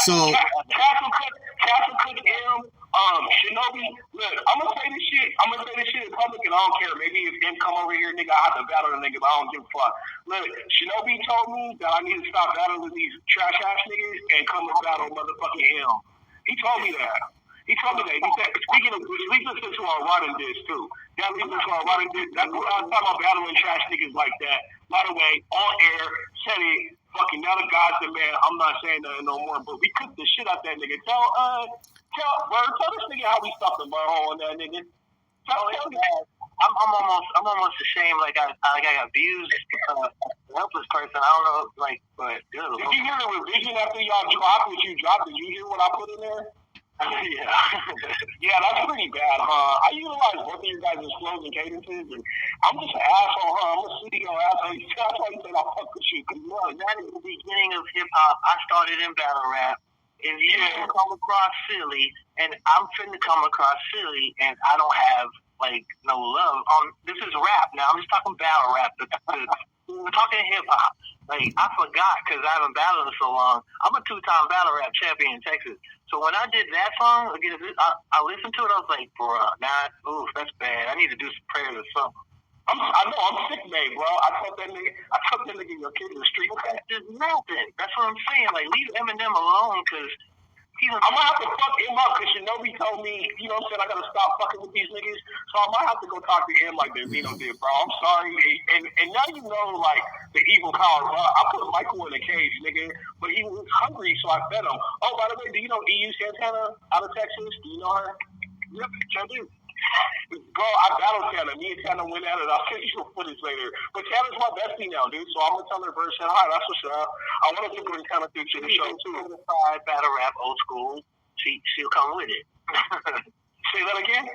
so... Cash will cook M. Shinobi, look, I'm gonna say this shit in public and I don't care. Maybe if them come over here, nigga, I have to battle the nigga, but I don't give a fuck. Look, Shinobi told me that I need to stop battling these trash ass niggas and come and battle motherfucking him. He told me that. He said, speaking of which, we listen to our Rodden disc too. That leads into our Rodden disc. That's what I was talking about, battling trash niggas like that. By the way, on air, said it, fucking now the gods and man, I'm not saying that no more, but we cooked the shit out that nigga. Tell this nigga how we stopped the butthole on that nigga. I'm almost ashamed, like I got abused, helpless person. I don't know, like, but good. Did you hear the revision after y'all dropped what you dropped? Did you hear what I put in there? Yeah, that's pretty bad, huh? I utilize both of you guys' flows and cadences, and I'm just an asshole, huh? I'm a studio asshole. That's why you said I'll fuck with you, because that is the beginning of hip hop. I started in battle rap. If you come across silly, and I'm finna come across silly, and I don't have, like, no love. This is rap now. I'm just talking battle rap. We're talking hip-hop. Like, I forgot, because I haven't battled in so long. I'm a 2-time battle rap champion in Texas. So when I did that song, again, I listened to it, I was like, bro, that's bad. I need to do some prayers or something. I know, I'm sick, man, bro. I told that nigga your kid in the street. That's just nothing. That's what I'm saying. Like, leave Eminem alone, because I'm gonna have to fuck him up because Shinobi told me, you know what I'm saying, I gotta stop fucking with these niggas. So I might have to go talk to him like Benzino did, bro. I'm sorry. And now you know, like, the evil power. Bro. I put Michael in a cage, nigga, but he was hungry, so I fed him. Oh, by the way, do you know EU Santana out of Texas? Do you know her? Yep, sure do. Bro, I battled Tana. Me and Tana went at it. I'll send you some footage later. But Tana's my bestie now, dude. So I'm gonna tell her Burd said hi. That's what's up. I want to bring Tana through to the show too. Certified battle rap, old school. She'll come with it. Say that again.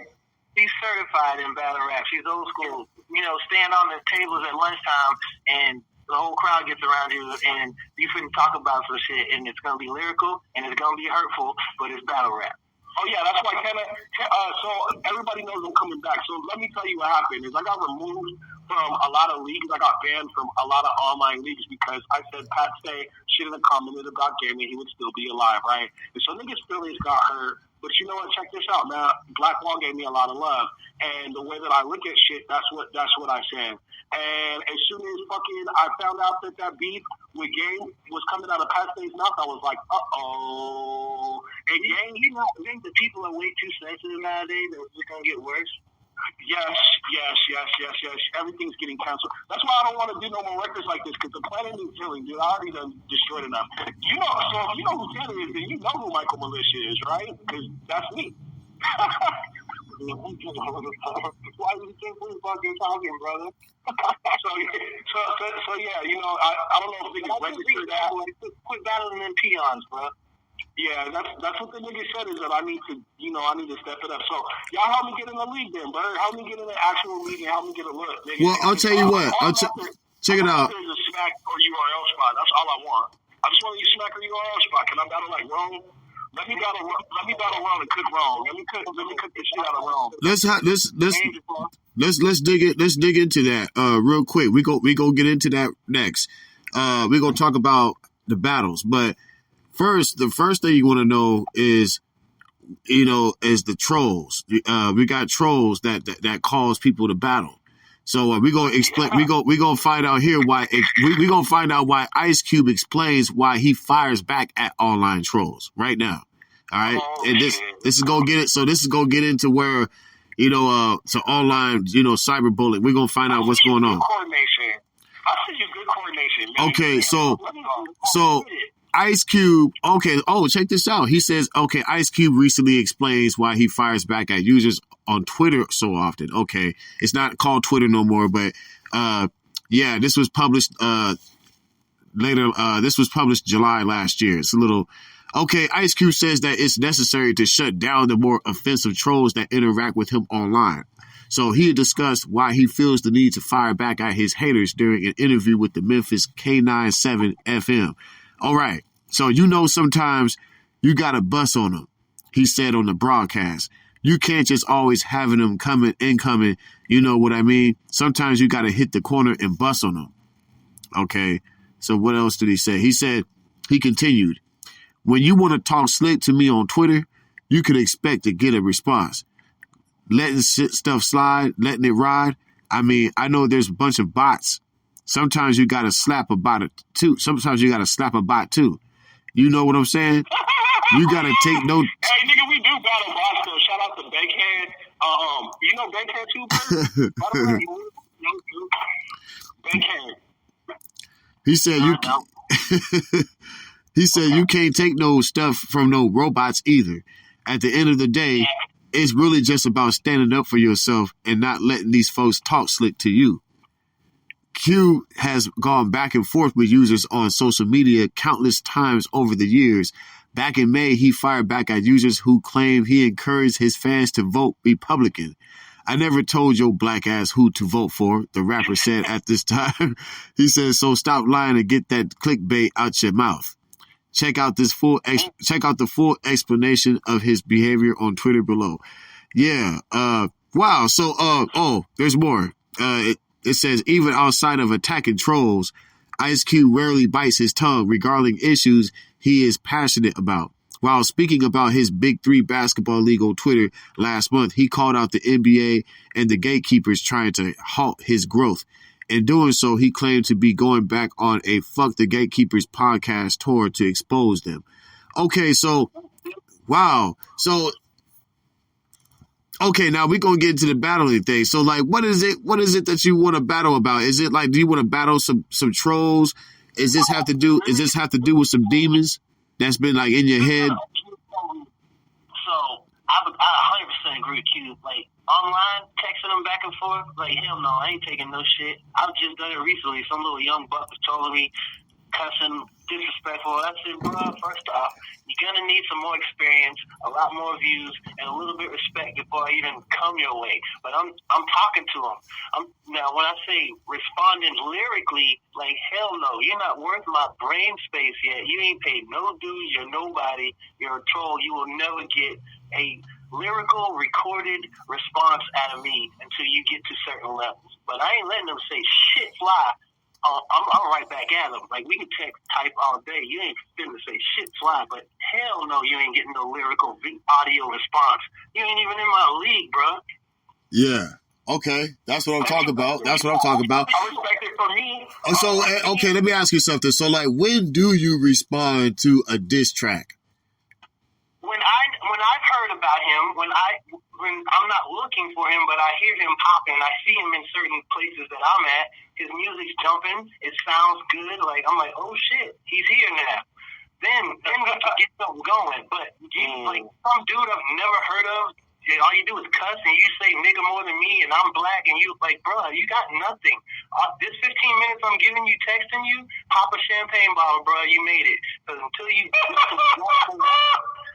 She's certified in battle rap. She's old school. You know, stand on the tables at lunchtime and the whole crowd gets around you and you finna talk about some shit and it's gonna be lyrical and it's gonna be hurtful, but it's battle rap. Oh yeah, that's why so everybody knows I'm coming back. So let me tell you what happened is I got removed from a lot of leagues. I got banned from a lot of online leagues because I said Pat Stay shouldn't have commented about gaming. He would still be alive, right? And so niggas' feelings got hurt. But you know what? Check this out, man. Black Wall gave me a lot of love, and the way that I look at shit, that's what I said. And as soon as I found out that beef with Game was coming out of Pat Stay's mouth, I was like, uh-oh. And Game, you know, I think the people are way too sensitive nowadays. It's gonna get worse. Yes. Everything's getting canceled. That's why I don't want to do no more records like this, because the planet is killing, dude. I already done destroyed enough. You know, so if you know who Tanner is, then you know who Michael Militia is, right? Because that's me. Why do you think we fucking talking, brother? so yeah, you know, I don't know if they can register that. Quit battling them peons, bro. Yeah, that's what the nigga said is that I need to step it up. So y'all help me get in the league then, Burd. Help me get in the actual league and help me get a look. Nigga. Well, I'll tell you what. Check it out. There's a smack or URL spot. That's all I want. I just want to use smack or URL spot. Can I battle like Rome? Let me battle Rome and cook Rome. Let me cook the shit out of Rome. Let's dig into that real quick. We go get into that next. We're gonna talk about the battles, but the first thing you want to know is, you know, is the trolls. We got trolls that cause people to battle. So we're gonna explain. We're gonna find out here why. We're gonna find out why Ice Cube explains why he fires back at online trolls right now. All right, and this is gonna get it. So this is gonna get into where, you know, to online, you know, cyberbullying. We're gonna find out what's going on. Coordination. I see you good coordination. Man. Okay, so. Ice Cube, okay, check this out. He says, okay, Ice Cube recently explains why he fires back at users on Twitter so often. Okay, it's not called Twitter no more, but yeah, this was published this was published July last year. It's a little, okay, Ice Cube says that it's necessary to shut down the more offensive trolls that interact with him online. So he discussed why he feels the need to fire back at his haters during an interview with the Memphis K97 FM. All right, so you know sometimes you got to bust on them, he said on the broadcast. You can't just always having them incoming, you know what I mean? Sometimes you got to hit the corner and bust on them. Okay, so what else did he say? He continued, when you want to talk slick to me on Twitter, you could expect to get a response. Letting stuff slide, letting it ride. I mean, I know there's a bunch of bots. Sometimes you got to slap a bot too. Sometimes you got to slap a bot too. You know what I'm saying? You got to take no. Hey, nigga, we do battle bots though. Shout out to Bankhead. You know Bankhead too, bro? By the way, Bankhead. He said he said you can't take no stuff from no robots either. At the end of the day, it's really just about standing up for yourself and not letting these folks talk slick to you. Q has gone back and forth with users on social media countless times over the years. Back in May, he fired back at users who claimed he encouraged his fans to vote Republican. I never told your black ass who to vote for, the rapper said at this time. He said, so stop lying and get that clickbait out your mouth. Check out the full explanation of his behavior on Twitter below. Yeah. Wow. So, there's more. It says, even outside of attacking trolls, Ice Cube rarely bites his tongue regarding issues he is passionate about. While speaking about his Big Three basketball league on Twitter last month, he called out the NBA and the gatekeepers trying to halt his growth. In doing so, he claimed to be going back on a Fuck the Gatekeepers podcast tour to expose them. Okay, so Wow. So, okay, now we're gonna get into the battling thing. So, like, what is it that you want to battle about? Is it like, do you want to battle some trolls? Is this have to do with some demons that's been like in your head? So I 100% agree with you. Like online, texting them back and forth, like hell no, I ain't taking no shit. I've just done it recently. Some little young buck was trolling me, cussing, disrespectful. I said, bro, first off, you're gonna need some more experience, a lot more views, and a little bit of respect before I even come your way. But I'm talking to them. Now when I say responding lyrically, like hell no, you're not worth my brain space yet. You ain't paid no dues. You're nobody. You're a troll. You will never get a lyrical recorded response out of me until you get to certain levels. But I ain't letting them say shit fly. I'm right back at them. Like, we can type all day. You ain't finna say shit fly, but hell no, you ain't getting no lyrical audio response. You ain't even in my league, bro. Yeah. Okay. That's what I'm talking about. I respect it for me. So, okay, let me ask you something. So, like, when do you respond to a diss track? When I've heard about him, when I'm not looking for him, but I hear him popping, I see him in certain places that I'm at, his music's jumping, it sounds good, like, I'm like, oh shit, he's here now. Then we can get something going. But like some dude I've never heard of, all you do is cuss and you say nigga more than me and I'm black and you like, bro, you got nothing. This 15 minutes I'm giving you, texting you, pop a champagne bottle, bro, you made it. Because until you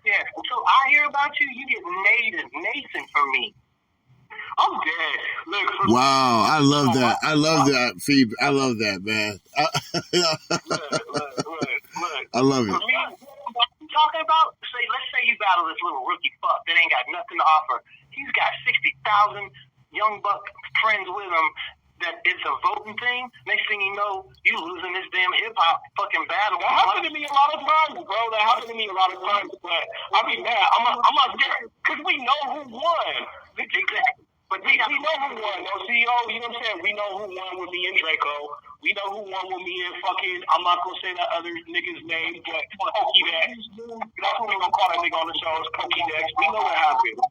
until I hear about you, you get Nathan from me. I'm dead. Look, wow, I love that. I love that, Phoebe. I love that, man. Look. I love it. For me, what I'm talking about, let's say you battle this little rookie fuck that ain't got nothing to offer. He's got 60,000 young buck friends with him. That it's a voting thing. Next thing you know, you losing this damn hip hop fucking battle. That happened to me a lot of times, bro. But I mean, man, I'm not scared because we know who won. Exactly. But we know who won. No CEO, you know what I'm saying? We know who won with me and Draco. We know who won with me and fucking, I'm not going to say that other nigga's name, but Pokey Dex. That's what we going to call that nigga on the show, is Pokey Dex. We know what happened.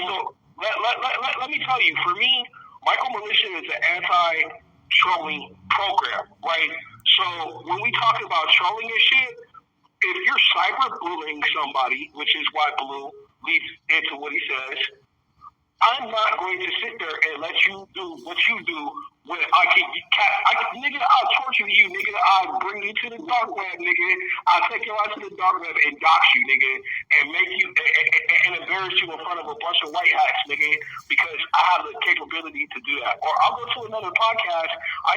So let me tell you, for me, Michael Militia is an anti-trolling program, right? So when we talk about trolling and shit, if you're cyberbullying somebody, which is why Blue leads into what he says, I'm not going to sit there and let you do what you do when nigga, I'll torture you, nigga. I'll bring you to the dark web, nigga. I'll take your ass to the dark web and dox you, nigga, and make you and embarrass you in front of a bunch of white hats, nigga, because I have the capability to do that. Or I'll go to another podcast. I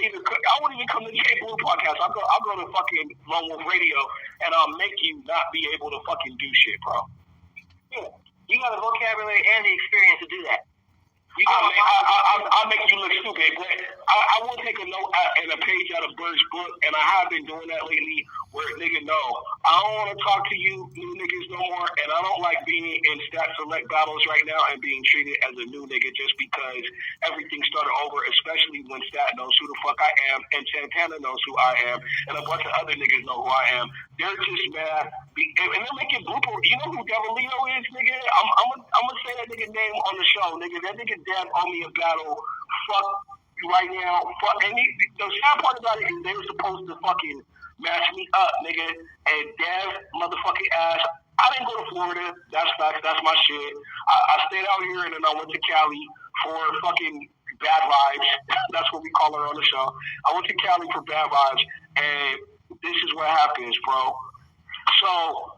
won't even come to JBlue podcast. I'll go to fucking Lone Wolf Radio, and I'll make you not be able to fucking do shit, bro. Yeah. You got the vocabulary and the experience to do that. I'll make you look stupid, but I will take a note and a page out of Bird's book, and I have been doing that lately, where nigga, no, I don't want to talk to you new niggas no more, and I don't like being in stat select battles right now and being treated as a new nigga just because everything started over, especially when Stat knows who the fuck I am, and Santana knows who I am, and a bunch of other niggas know who I am. They're just mad, and they're making blooper. You know who Devilino is, nigga? I'm gonna say that nigga name on the show, nigga. That nigga Dev owe me a battle. Fuck right now. Fuck. And the sad part about it is they were supposed to fucking match me up, nigga. And Dev, motherfucking ass. I didn't go to Florida. That's facts. That's my shit. I stayed out here and then I went to Cali for fucking bad vibes. That's what we call her on the show. I went to Cali for bad vibes, and this is what happens, bro. So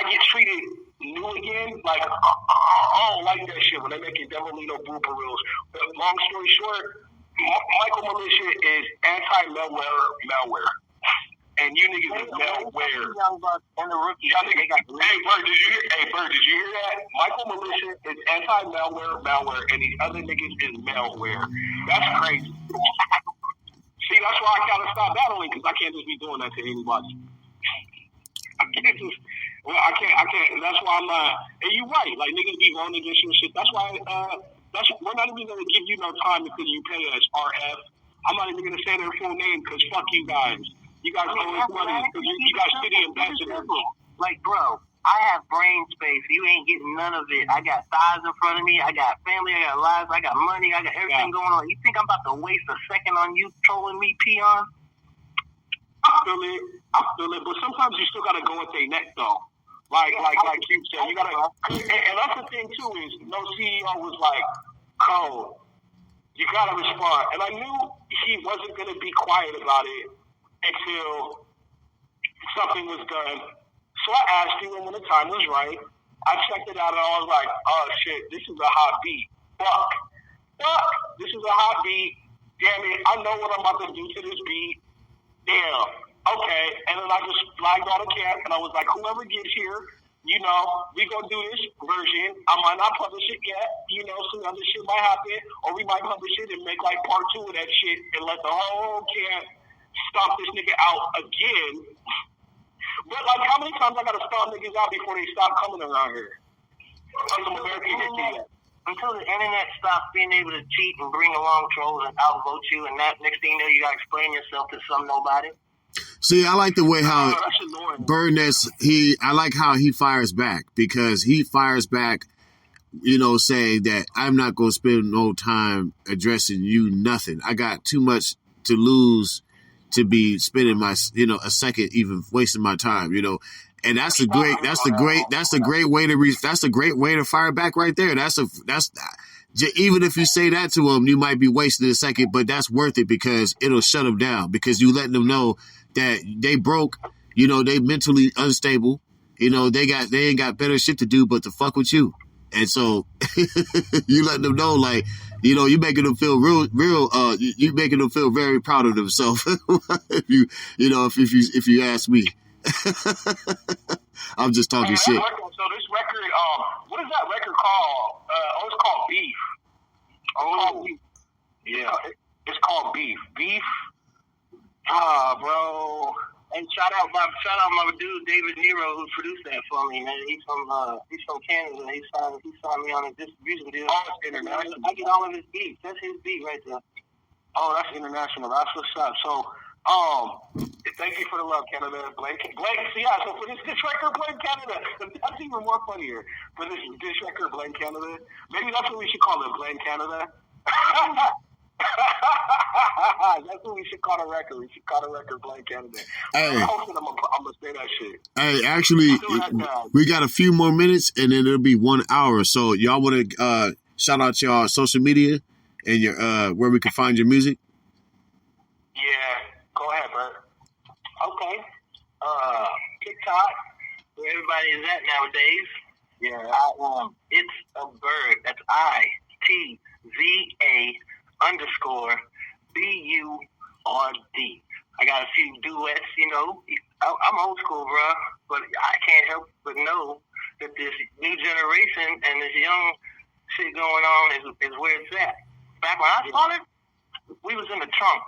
I get treated new again. Like, I don't like that shit when they making Devilino blooper reels. But long story short, Michael Militia is anti-malware. And you niggas is malware. And the rookie. Bird, did you hear that? Michael Militia is anti-malware, and these other niggas is malware. That's crazy. See, that's why I gotta stop battling, because I can't just be doing that to anybody. I can't. That's why I'm not. And you're right. Like, niggas be running against you and shit. That's why. We're not even gonna give you no time until you pay us. RF. I'm not even gonna say their full name because fuck you guys. You guys owe us money because you guys city ambassadors. Like, bro, I have brain space. You ain't getting none of it. I got thighs in front of me. I got family. I got lives. I got money. I got everything going on. You think I'm about to waste a second on you trolling me, peon? I feel it. But sometimes you still gotta go with their neck though. Like you said, you gotta. And that's the thing too is no CEO was like, Cole, you gotta respond. And I knew he wasn't gonna be quiet about it until something was done. So I asked him, and when the time was right, I checked it out, and I was like, "Oh shit, this is a hot beat. Fuck, this is a hot beat. Damn it, I know what I'm about to do to this beat. Damn, okay." And then I just flagged all the camp, and I was like, "Whoever gets here, we gonna do this version. I might not publish it yet. Some other shit might happen, or we might publish it and make like part 2 of that shit, and let the whole camp stomp this nigga out again." But like, how many times I gotta stomp niggas out before they stop coming around here? Until the internet stops being able to cheat and bring along trolls and outvote you, and that next thing you know, you gotta explain yourself to some nobody. See, I like the way how Burd I like how he fires back, because he fires back, saying that I'm not gonna spend no time addressing you, nothing. I got too much to lose to be spending my, a second even wasting my time, and that's a great way to fire back right there. Even if you say that to them, you might be wasting a second, but that's worth it because it'll shut them down, because you letting them know that they broke, they mentally unstable, they ain't got better shit to do but to fuck with you. And so you letting them know, like, you making them feel you making them feel very proud of themselves. if you ask me. I'm just talking shit. So this record, what is that record called? It's called Beef. Yeah, it's called Beef. Beef. Bro. And shout out my dude David Nero, who produced that for me, man. He's from Canada. He signed me on a distribution deal. Oh, it's international. I get all of his beats. That's his beat right there. Oh, that's international. That's what's up. So, thank you for the love, Canada. Blake. So for this record, Blake Canada. That's even more funnier. For this record, Blake Canada. Maybe that's what we should call it, Blake Canada. That's what we should call the record. We should call the record Blank Canada. Hey. I'm gonna say that shit. Hey, actually, we got a few more minutes, and then it'll be 1 hour. So y'all want to shout out your social media and your where we can find your music? Yeah, go ahead, Burd. Okay. TikTok, where everybody is at nowadays. Yeah. It's a Burd. That's ITZA_BURD. I got a few duets, I'm old school, bro, but I can't help but know that this new generation and this young shit going on is where it's at. Back when I started, we was in the trunk.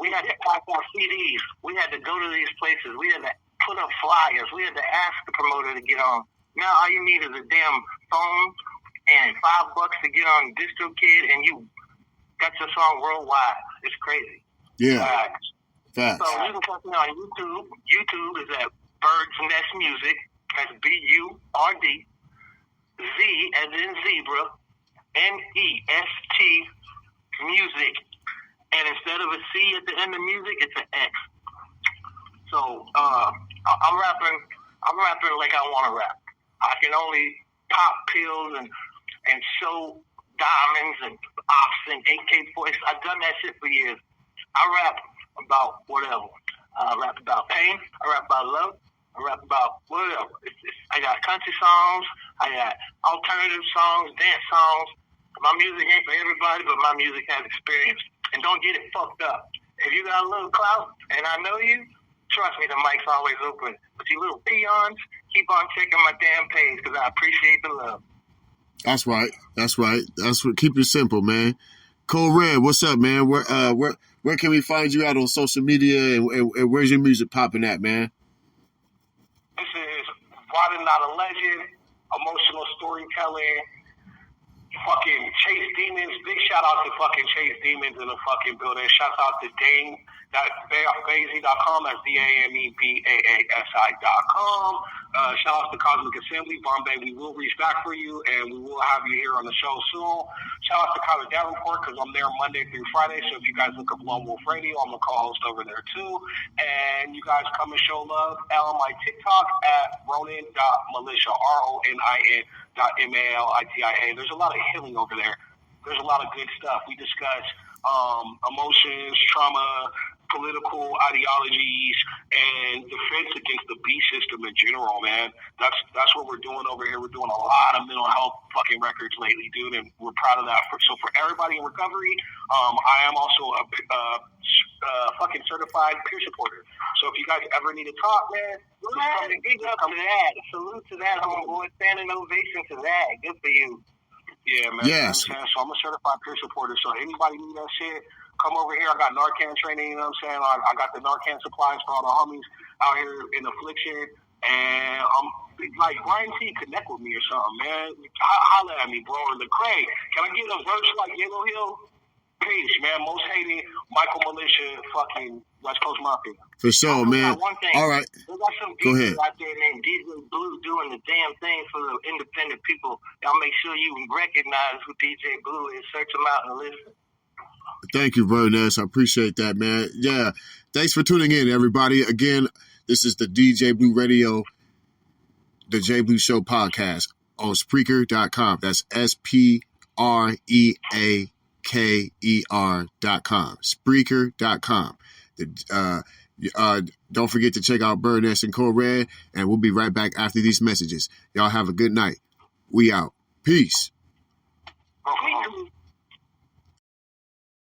We had to pack our CDs. We had to go to these places. We had to put up flyers. We had to ask the promoter to get on. Now all you need is a damn phone and $5 to get on DistroKid, and you got your song worldwide. It's crazy. Yeah. Facts. So you can catch me on YouTube. YouTube is at Bird's Nest Music. That's BURD. Z as in zebra. NEST Music. And instead of a C at the end of music, it's an X. So I'm rapping like I want to rap. I can only pop pills and show diamonds and ops and AK-47. I've done that shit for years. I rap about whatever. I rap about pain. I rap about love. I rap about whatever. I got country songs. I got alternative songs, dance songs. My music ain't for everybody, but my music has experience. And don't get it fucked up. If you got a little clout and I know you, trust me, the mic's always open. But you little peons, keep on checking my damn page because I appreciate the love. That's right. Keep it simple, man. Kode Red, what's up, man? Where can we find you at on social media, and where's your music popping at, man? This is Water Not a Legend, emotional storytelling, fucking Chase D, Demons. Big shout out to fucking Chase Demons in the fucking building. Shout out to Dame. Bazy.com. That's DAMEBAASI.com. Shout out to Cosmic Assembly. Bombay, we will reach back for you, and we will have you here on the show soon. Shout out to Kyler Davenport, because I'm there Monday through Friday, so if you guys look up Lone Wolf Radio, I'm the co-host over there too. And you guys come and show love on my TikTok at Ronin.Militia, RONIN.MALITIA. There's a lot of healing over there. There's a lot of good stuff. We discuss emotions, trauma, political ideologies, and defense against the beast system in general, man. That's what we're doing over here. We're doing a lot of mental health fucking records lately, dude, and we're proud of that. So for everybody in recovery, I am also a fucking certified peer supporter. So if you guys ever need to talk, man, big up to that. Salute to that, homeboy. Standing ovation to that. Good for you. Yeah, man. Yes. You know so I'm a certified peer supporter. So anybody need that shit, come over here. I got Narcan training, you know what I'm saying? I got the Narcan supplies for all the homies out here in affliction. And I'm like, Brian T, connect with me or something, man. Holla at me, bro. Or Lecrae, can I get a verse like Yellow Hill? Peace, man. Most hated Michael Militia, fucking West Coast Mafia. For sure, man. All right. We got some Go ahead. out there named JBlue doing the damn thing for the independent people. Y'all make sure you recognize who JBlue is. Search them out and listen. Thank you, Burd. I appreciate that, man. Yeah. Thanks for tuning in, everybody. Again, this is the JBlue Radio, the JBlue Show podcast on Spreaker.com. That's SPREAKER.com. Spreaker.com. Don't forget to check out Burd and Kode Red, and we'll be right back after these messages. Y'all have a good night. We out. Peace.